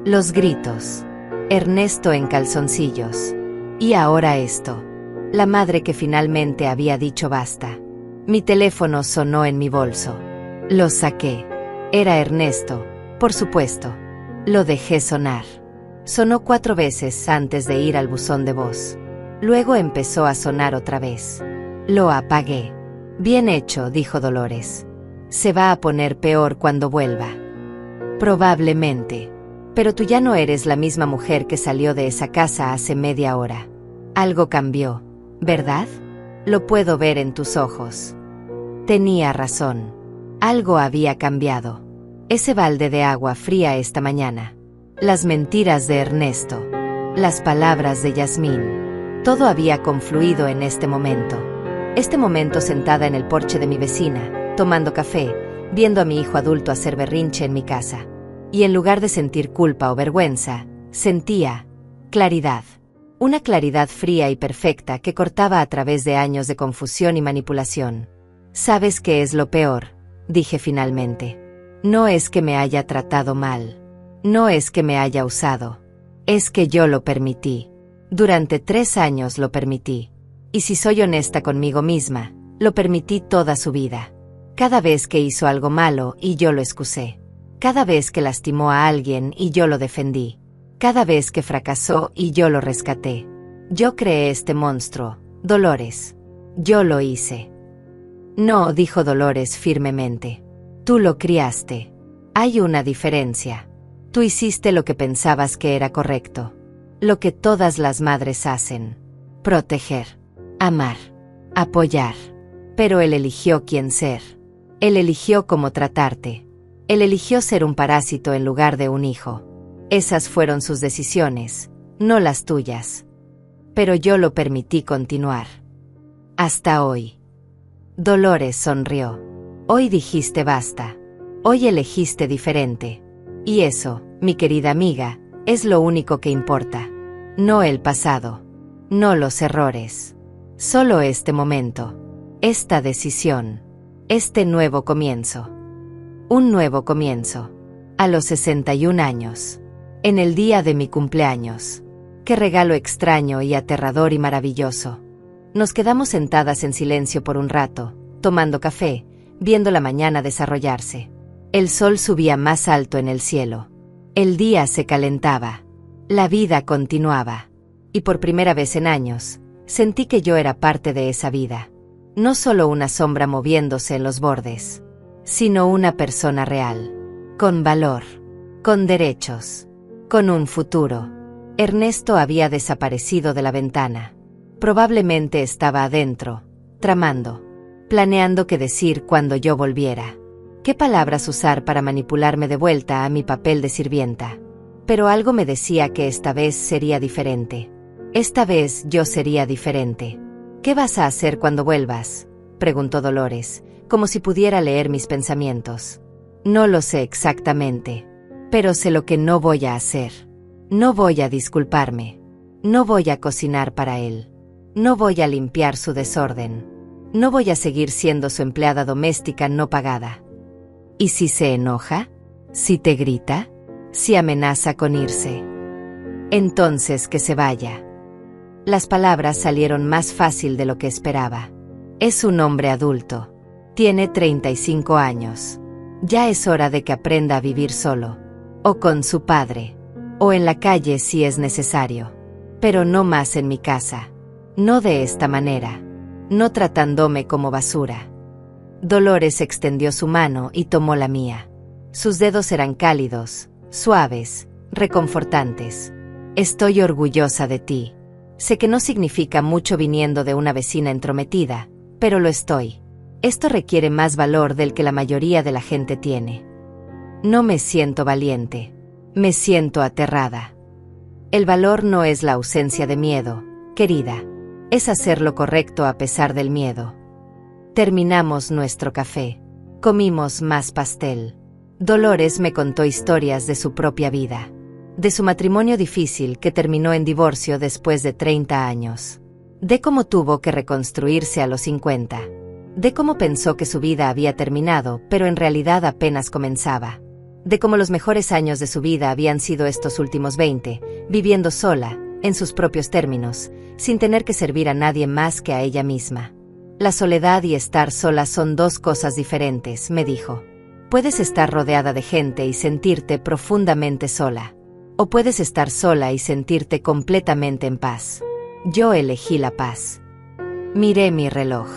Speaker 1: Los gritos. Ernesto en calzoncillos. Y ahora esto. La madre que finalmente había dicho basta. Mi teléfono sonó en mi bolso. Lo saqué. Era Ernesto, por supuesto. Lo dejé sonar. Sonó 4 veces antes de ir al buzón de voz. Luego empezó a sonar otra vez. Lo apagué. Bien hecho, dijo Dolores. Se va a poner peor cuando vuelva. Probablemente. Pero tú ya no eres la misma mujer que salió de esa casa hace media hora. Algo cambió, ¿verdad? Lo puedo ver en tus ojos. Tenía razón. Algo había cambiado. Ese balde de agua fría esta mañana. Las mentiras de Ernesto. Las palabras de Yasmín. Todo había confluido en este momento. Este momento sentada en el porche de mi vecina, tomando café, viendo a mi hijo adulto hacer berrinche en mi casa. Y en lugar de sentir culpa o vergüenza, sentía claridad. Una claridad fría y perfecta que cortaba a través de años de confusión y manipulación. ¿Sabes qué es lo peor?, dije finalmente. No es que me haya tratado mal. No es que me haya usado. Es que yo lo permití. Durante 3 años lo permití. Y si soy honesta conmigo misma, lo permití toda su vida. Cada vez que hizo algo malo y yo lo excusé. Cada vez que lastimó a alguien y yo lo defendí. Cada vez que fracasó y yo lo rescaté. Yo creé este monstruo, Dolores. Yo lo hice. No, dijo Dolores firmemente. Tú lo criaste. Hay una diferencia. Tú hiciste lo que pensabas que era correcto. Lo que todas las madres hacen. Proteger. Amar. Apoyar. Pero él eligió quién ser. Él eligió cómo tratarte. Él eligió ser un parásito en lugar de un hijo. Esas fueron sus decisiones, no las tuyas. Pero yo lo permití continuar. Hasta hoy. Dolores sonrió. Hoy dijiste basta. Hoy elegiste diferente. Y eso, mi querida amiga, es lo único que importa. No el pasado. No los errores. Solo este momento. Esta decisión. Este nuevo comienzo. Un nuevo comienzo. A los 61 años. En el día de mi cumpleaños. Qué regalo extraño y aterrador y maravilloso. Nos quedamos sentadas en silencio por un rato, tomando café, viendo la mañana desarrollarse. El sol subía más alto en el cielo. El día se calentaba. La vida continuaba. Y por primera vez en años, sentí que yo era parte de esa vida. No solo una sombra moviéndose en los bordes, sino una persona real. Con valor. Con derechos. Con un futuro. Ernesto había desaparecido de la ventana. Probablemente estaba adentro, tramando, planeando qué decir cuando yo volviera. Qué palabras usar para manipularme de vuelta a mi papel de sirvienta. Pero algo me decía que esta vez sería diferente. Esta vez yo sería diferente. ¿Qué vas a hacer cuando vuelvas?, preguntó Dolores, como si pudiera leer mis pensamientos. No lo sé exactamente. Pero sé lo que no voy a hacer. No voy a disculparme. No voy a cocinar para él. No voy a limpiar su desorden. No voy a seguir siendo su empleada doméstica no pagada. ¿Y si se enoja? ¿Si te grita? ¿Si amenaza con irse? Entonces que se vaya. Las palabras salieron más fácil de lo que esperaba. Es un hombre adulto. Tiene 35 años. Ya es hora de que aprenda a vivir solo. O con su padre. O en la calle si es necesario. Pero no más en mi casa. No de esta manera. No tratándome como basura. Dolores extendió su mano y tomó la mía. Sus dedos eran cálidos, suaves, reconfortantes. Estoy orgullosa de ti. Sé que no significa mucho viniendo de una vecina entrometida, pero lo estoy. Esto requiere más valor del que la mayoría de la gente tiene. No me siento valiente. Me siento aterrada. El valor no es la ausencia de miedo, querida. Es hacer lo correcto a pesar del miedo. Terminamos nuestro café. Comimos más pastel. Dolores me contó historias de su propia vida. De su matrimonio difícil que terminó en divorcio después de 30 años. De cómo tuvo que reconstruirse a los 50. De cómo pensó que su vida había terminado, pero en realidad apenas comenzaba. De cómo los mejores años de su vida habían sido estos últimos 20, viviendo sola, en sus propios términos, sin tener que servir a nadie más que a ella misma. La soledad y estar sola son dos cosas diferentes, me dijo. Puedes estar rodeada de gente y sentirte profundamente sola. O puedes estar sola y sentirte completamente en paz. Yo elegí la paz. Miré mi reloj.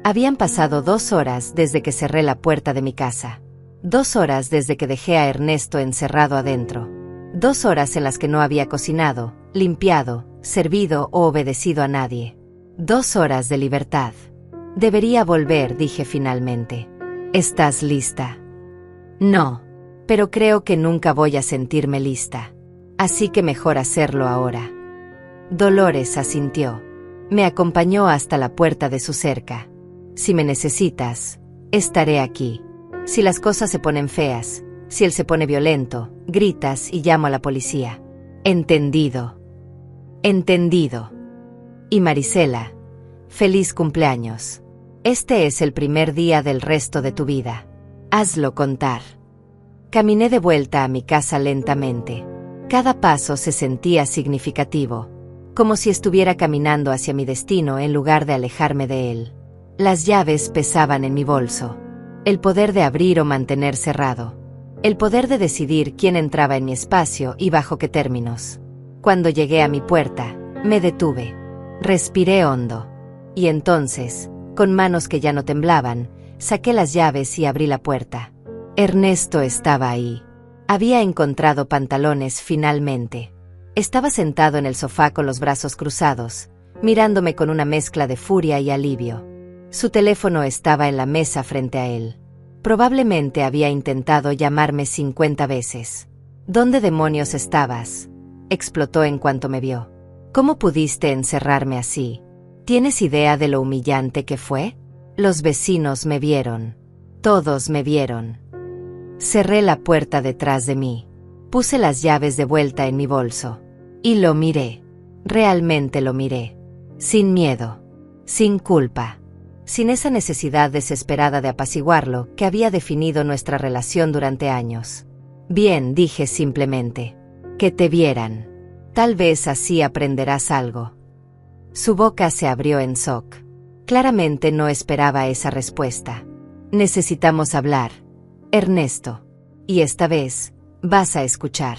Speaker 1: Habían pasado 2 horas desde que cerré la puerta de mi casa. 2 horas desde que dejé a Ernesto encerrado adentro. 2 horas en las que no había cocinado, limpiado, servido o obedecido a nadie. 2 horas de libertad. Debería volver, dije finalmente. ¿Estás lista? No, pero creo que nunca voy a sentirme lista. Así que mejor hacerlo ahora. Dolores asintió. Me acompañó hasta la puerta de su cerca. Si me necesitas, estaré aquí. Si las cosas se ponen feas, si él se pone violento, gritas y llamo a la policía. Entendido. Entendido. Y Marisela, feliz cumpleaños. Este es el primer día del resto de tu vida. Hazlo contar. Caminé de vuelta a mi casa lentamente. Cada paso se sentía significativo, como si estuviera caminando hacia mi destino en lugar de alejarme de él. Las llaves pesaban en mi bolso. El poder de abrir o mantener cerrado. El poder de decidir quién entraba en mi espacio y bajo qué términos. Cuando llegué a mi puerta, me detuve. Respiré hondo. Y entonces, con manos que ya no temblaban, saqué las llaves y abrí la puerta. Ernesto estaba ahí. Había encontrado pantalones finalmente. Estaba sentado en el sofá con los brazos cruzados, mirándome con una mezcla de furia y alivio. Su teléfono estaba en la mesa frente a él. Probablemente había intentado llamarme 50 veces. ¿Dónde demonios estabas? Explotó en cuanto me vio. ¿Cómo pudiste encerrarme así? ¿Tienes idea de lo humillante que fue? Los vecinos me vieron. Todos me vieron. Cerré la puerta detrás de mí. Puse las llaves de vuelta en mi bolso. Y lo miré. Realmente lo miré. Sin miedo. Sin culpa. Sin esa necesidad desesperada de apaciguarlo que había definido nuestra relación durante años. Bien, dije simplemente. Que te vieran. Tal vez así aprenderás algo. Su boca se abrió en shock. Claramente no esperaba esa respuesta. Necesitamos hablar, Ernesto. Y esta vez, vas a escuchar.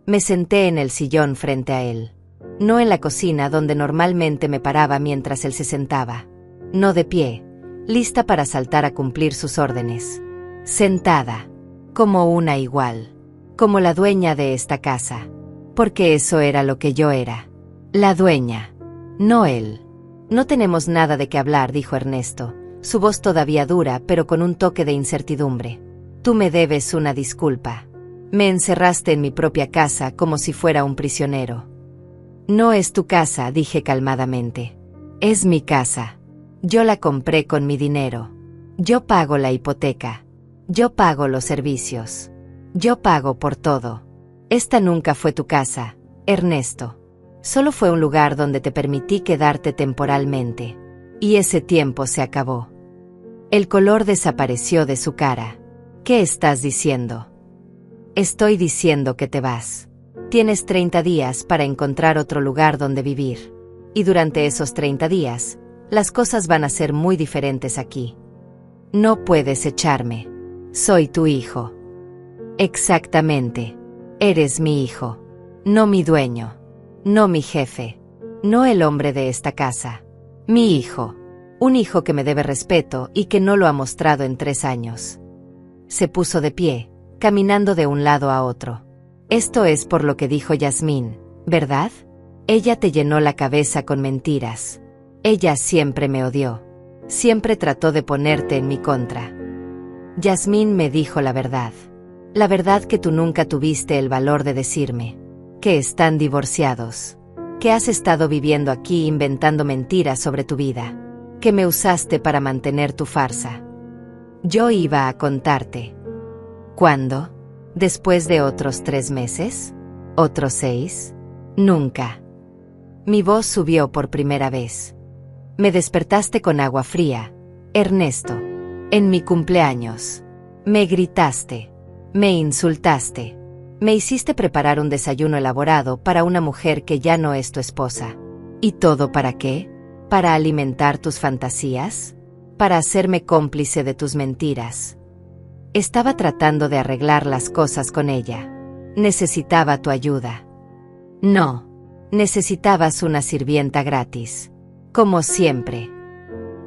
Speaker 1: Me senté en el sillón frente a él. No en la cocina donde normalmente me paraba mientras él se sentaba. No de pie, lista para saltar a cumplir sus órdenes. Sentada, como una igual, como la dueña de esta casa. Porque eso era lo que yo era. La dueña, no él. No tenemos nada de qué hablar, dijo Ernesto, su voz todavía dura pero con un toque de incertidumbre. Tú me debes una disculpa. Me encerraste en mi propia casa como si fuera un prisionero. No es tu casa, dije calmadamente. Es mi casa. Yo la compré con mi dinero. Yo pago la hipoteca. Yo pago los servicios. Yo pago por todo. Esta nunca fue tu casa, Ernesto. Solo fue un lugar donde te permití quedarte temporalmente. Y ese tiempo se acabó. El color desapareció de su cara. ¿Qué estás diciendo? Estoy diciendo que te vas. Tienes 30 días para encontrar otro lugar donde vivir. Y durante esos 30 días, las cosas van a ser muy diferentes aquí. No puedes echarme. Soy tu hijo. Exactamente. Eres mi hijo. No mi dueño. No mi jefe. No el hombre de esta casa. Mi hijo. Un hijo que me debe respeto y que no lo ha mostrado en 3 años. Se puso de pie, caminando de un lado a otro. Esto es por lo que dijo Yasmín, ¿verdad? Ella te llenó la cabeza con mentiras. Ella siempre me odió. Siempre trató de ponerte en mi contra. Yasmín me dijo la verdad. La verdad que tú nunca tuviste el valor de decirme. Que están divorciados. Que has estado viviendo aquí inventando mentiras sobre tu vida. Que me usaste para mantener tu farsa. Yo iba a contarte. ¿Cuándo? ¿Después de otros 3 meses? ¿Otros 6? Nunca. Mi voz subió por primera vez. Me despertaste con agua fría, Ernesto. En mi cumpleaños. Me gritaste. Me insultaste. Me hiciste preparar un desayuno elaborado para una mujer que ya no es tu esposa. ¿Y todo para qué? ¿Para alimentar tus fantasías? ¿Para hacerme cómplice de tus mentiras? Estaba tratando de arreglar las cosas con ella. Necesitaba tu ayuda. No. Necesitabas una sirvienta gratis. Como siempre.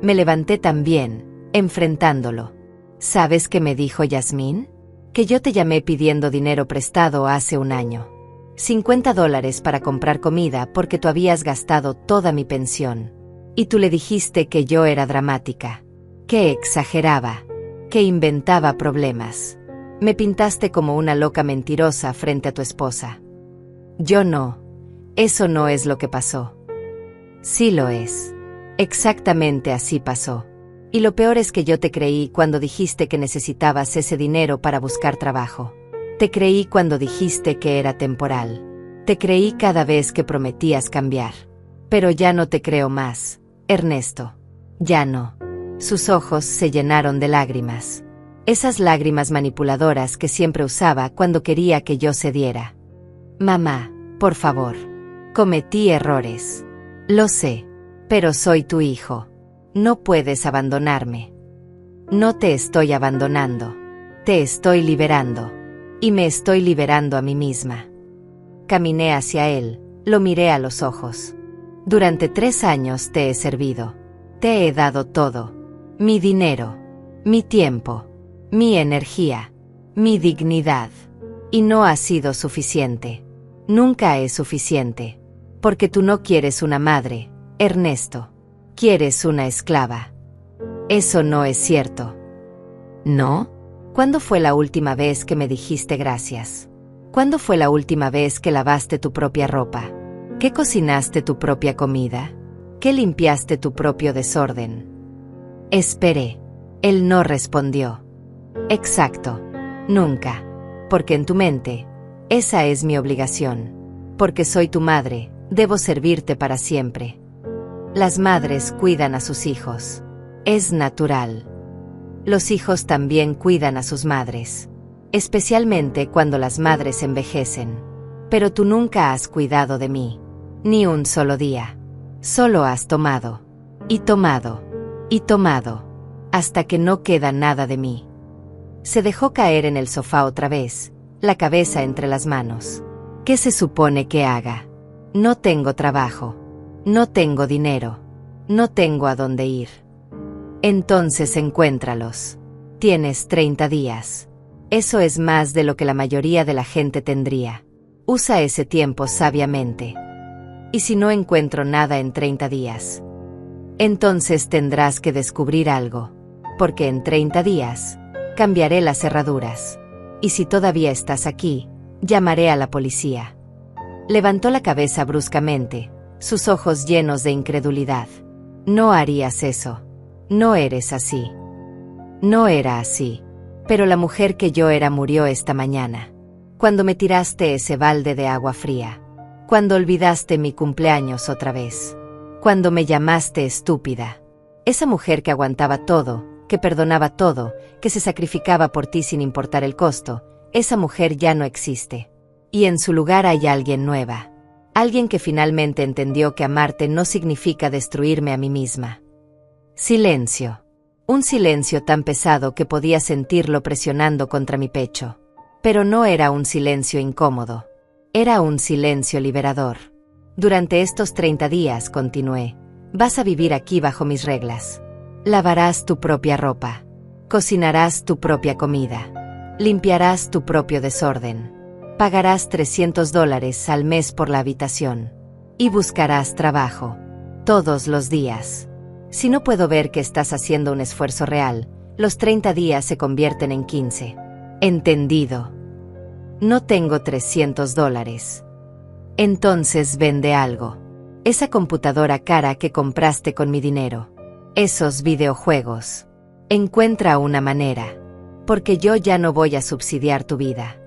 Speaker 1: Me levanté también, enfrentándolo. ¿Sabes qué me dijo Yasmín? Que yo te llamé pidiendo dinero prestado hace un año. $50 para comprar comida porque tú habías gastado toda mi pensión. Y tú le dijiste que yo era dramática. Que exageraba. Que inventaba problemas. Me pintaste como una loca mentirosa frente a tu esposa. Yo no. Eso no es lo que pasó. Sí lo es. Exactamente así pasó. Y lo peor es que yo te creí cuando dijiste que necesitabas ese dinero para buscar trabajo. Te creí cuando dijiste que era temporal. Te creí cada vez que prometías cambiar. Pero ya no te creo más, Ernesto. Ya no. Sus ojos se llenaron de lágrimas. Esas lágrimas manipuladoras que siempre usaba cuando quería que yo cediera. Mamá, por favor. Cometí errores. Lo sé. Pero soy tu hijo. No puedes abandonarme. No te estoy abandonando. Te estoy liberando. Y me estoy liberando a mí misma. Caminé hacia él, lo miré a los ojos. Durante 3 años te he servido. Te he dado todo. Mi dinero, mi tiempo, mi energía, mi dignidad. Y no ha sido suficiente. Nunca es suficiente. Porque tú no quieres una madre, Ernesto. Quieres una esclava. Eso no es cierto. ¿No? ¿Cuándo fue la última vez que me dijiste gracias? ¿Cuándo fue la última vez que lavaste tu propia ropa? ¿Qué cocinaste tu propia comida? ¿Qué limpiaste tu propio desorden? Esperé. Él no respondió. Exacto. Nunca. Porque en tu mente, esa es mi obligación. Porque soy tu madre, debo servirte para siempre. Las madres cuidan a sus hijos. Es natural. Los hijos también cuidan a sus madres. Especialmente cuando las madres envejecen. Pero tú nunca has cuidado de mí. Ni un solo día. Solo has tomado. Y tomado. Y tomado. Hasta que no queda nada de mí. Se dejó caer en el sofá otra vez, la cabeza entre las manos. ¿Qué se supone que haga? No tengo trabajo. No tengo dinero. No tengo a dónde ir. Entonces encuéntralos. Tienes 30 días. Eso es más de lo que la mayoría de la gente tendría. Usa ese tiempo sabiamente. ¿Y si no encuentro nada en 30 días? Entonces tendrás que descubrir algo. Porque en 30 días, cambiaré las cerraduras. Y si todavía estás aquí, llamaré a la policía. Levantó la cabeza bruscamente, sus ojos llenos de incredulidad. No harías eso. No eres así. No era así. Pero la mujer que yo era murió esta mañana. Cuando me tiraste ese balde de agua fría. Cuando olvidaste mi cumpleaños otra vez. Cuando me llamaste estúpida. Esa mujer que aguantaba todo, que perdonaba todo, que se sacrificaba por ti sin importar el costo, esa mujer ya no existe. Y en su lugar hay alguien nueva. Alguien que finalmente entendió que amarte no significa destruirme a mí misma. Silencio. Un silencio tan pesado que podía sentirlo presionando contra mi pecho. Pero no era un silencio incómodo. Era un silencio liberador. Durante estos 30 días, continué, vas a vivir aquí bajo mis reglas. Lavarás tu propia ropa. Cocinarás tu propia comida. Limpiarás tu propio desorden. Pagarás $300 al mes por la habitación. Y buscarás trabajo. Todos los días. Si no puedo ver que estás haciendo un esfuerzo real, los 30 días se convierten en 15. Entendido. No tengo $300. Entonces vende algo. Esa computadora cara que compraste con mi dinero. Esos videojuegos. Encuentra una manera. Porque yo ya no voy a subsidiar tu vida.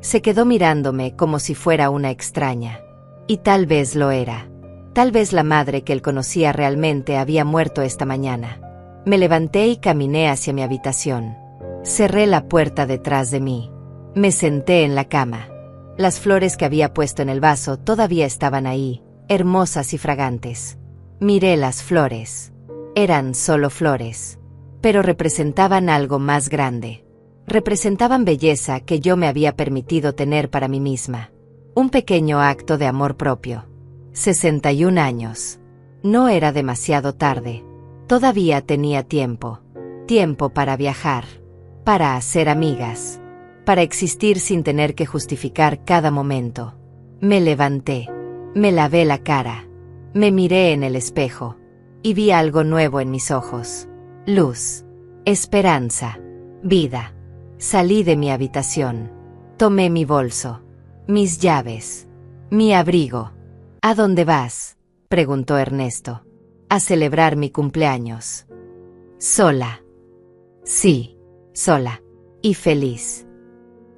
Speaker 1: Se quedó mirándome como si fuera una extraña. Y tal vez lo era. Tal vez la madre que él conocía realmente había muerto esta mañana. Me levanté y caminé hacia mi habitación. Cerré la puerta detrás de mí. Me senté en la cama. Las flores que había puesto en el vaso todavía estaban ahí, hermosas y fragantes. Miré las flores. Eran solo flores. Pero representaban algo más grande. Representaban belleza que yo me había permitido tener para mí misma. Un pequeño acto de amor propio. 61 años. No era demasiado tarde. Todavía tenía tiempo. Tiempo para viajar. Para hacer amigas. Para existir sin tener que justificar cada momento. Me levanté. Me lavé la cara. Me miré en el espejo. Y vi algo nuevo en mis ojos. Luz. Esperanza. Vida. Salí de mi habitación. Tomé mi bolso. Mis llaves. Mi abrigo. ¿A dónde vas?, preguntó Ernesto. A celebrar mi cumpleaños. Sola. Sí, sola. Y feliz.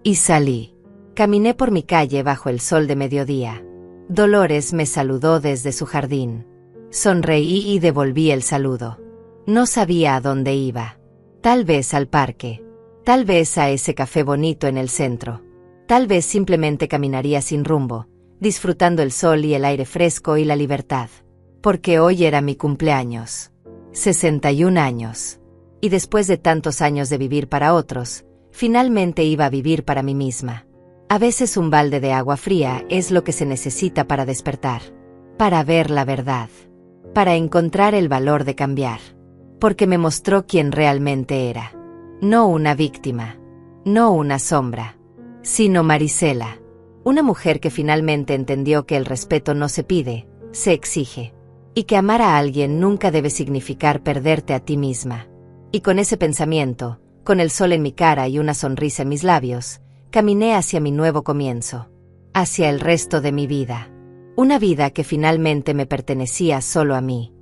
Speaker 1: Y salí. Caminé por mi calle bajo el sol de mediodía. Dolores me saludó desde su jardín. Sonreí y devolví el saludo. No sabía a dónde iba. Tal vez al parque. Tal vez a ese café bonito en el centro. Tal vez simplemente caminaría sin rumbo, disfrutando el sol y el aire fresco y la libertad. Porque hoy era mi cumpleaños. 61 años. y después de tantos años de vivir para otros, finalmente iba a vivir para mí misma. A veces un balde de agua fría es lo que se necesita para despertar, para ver la verdad, para encontrar el valor de cambiar, porque me mostró quién realmente era. No una víctima, no una sombra, sino Marisela, una mujer que finalmente entendió que el respeto no se pide, se exige, y que amar a alguien nunca debe significar perderte a ti misma. Y con ese pensamiento, con el sol en mi cara y una sonrisa en mis labios, caminé hacia mi nuevo comienzo, hacia el resto de mi vida. Una vida que finalmente me pertenecía solo a mí.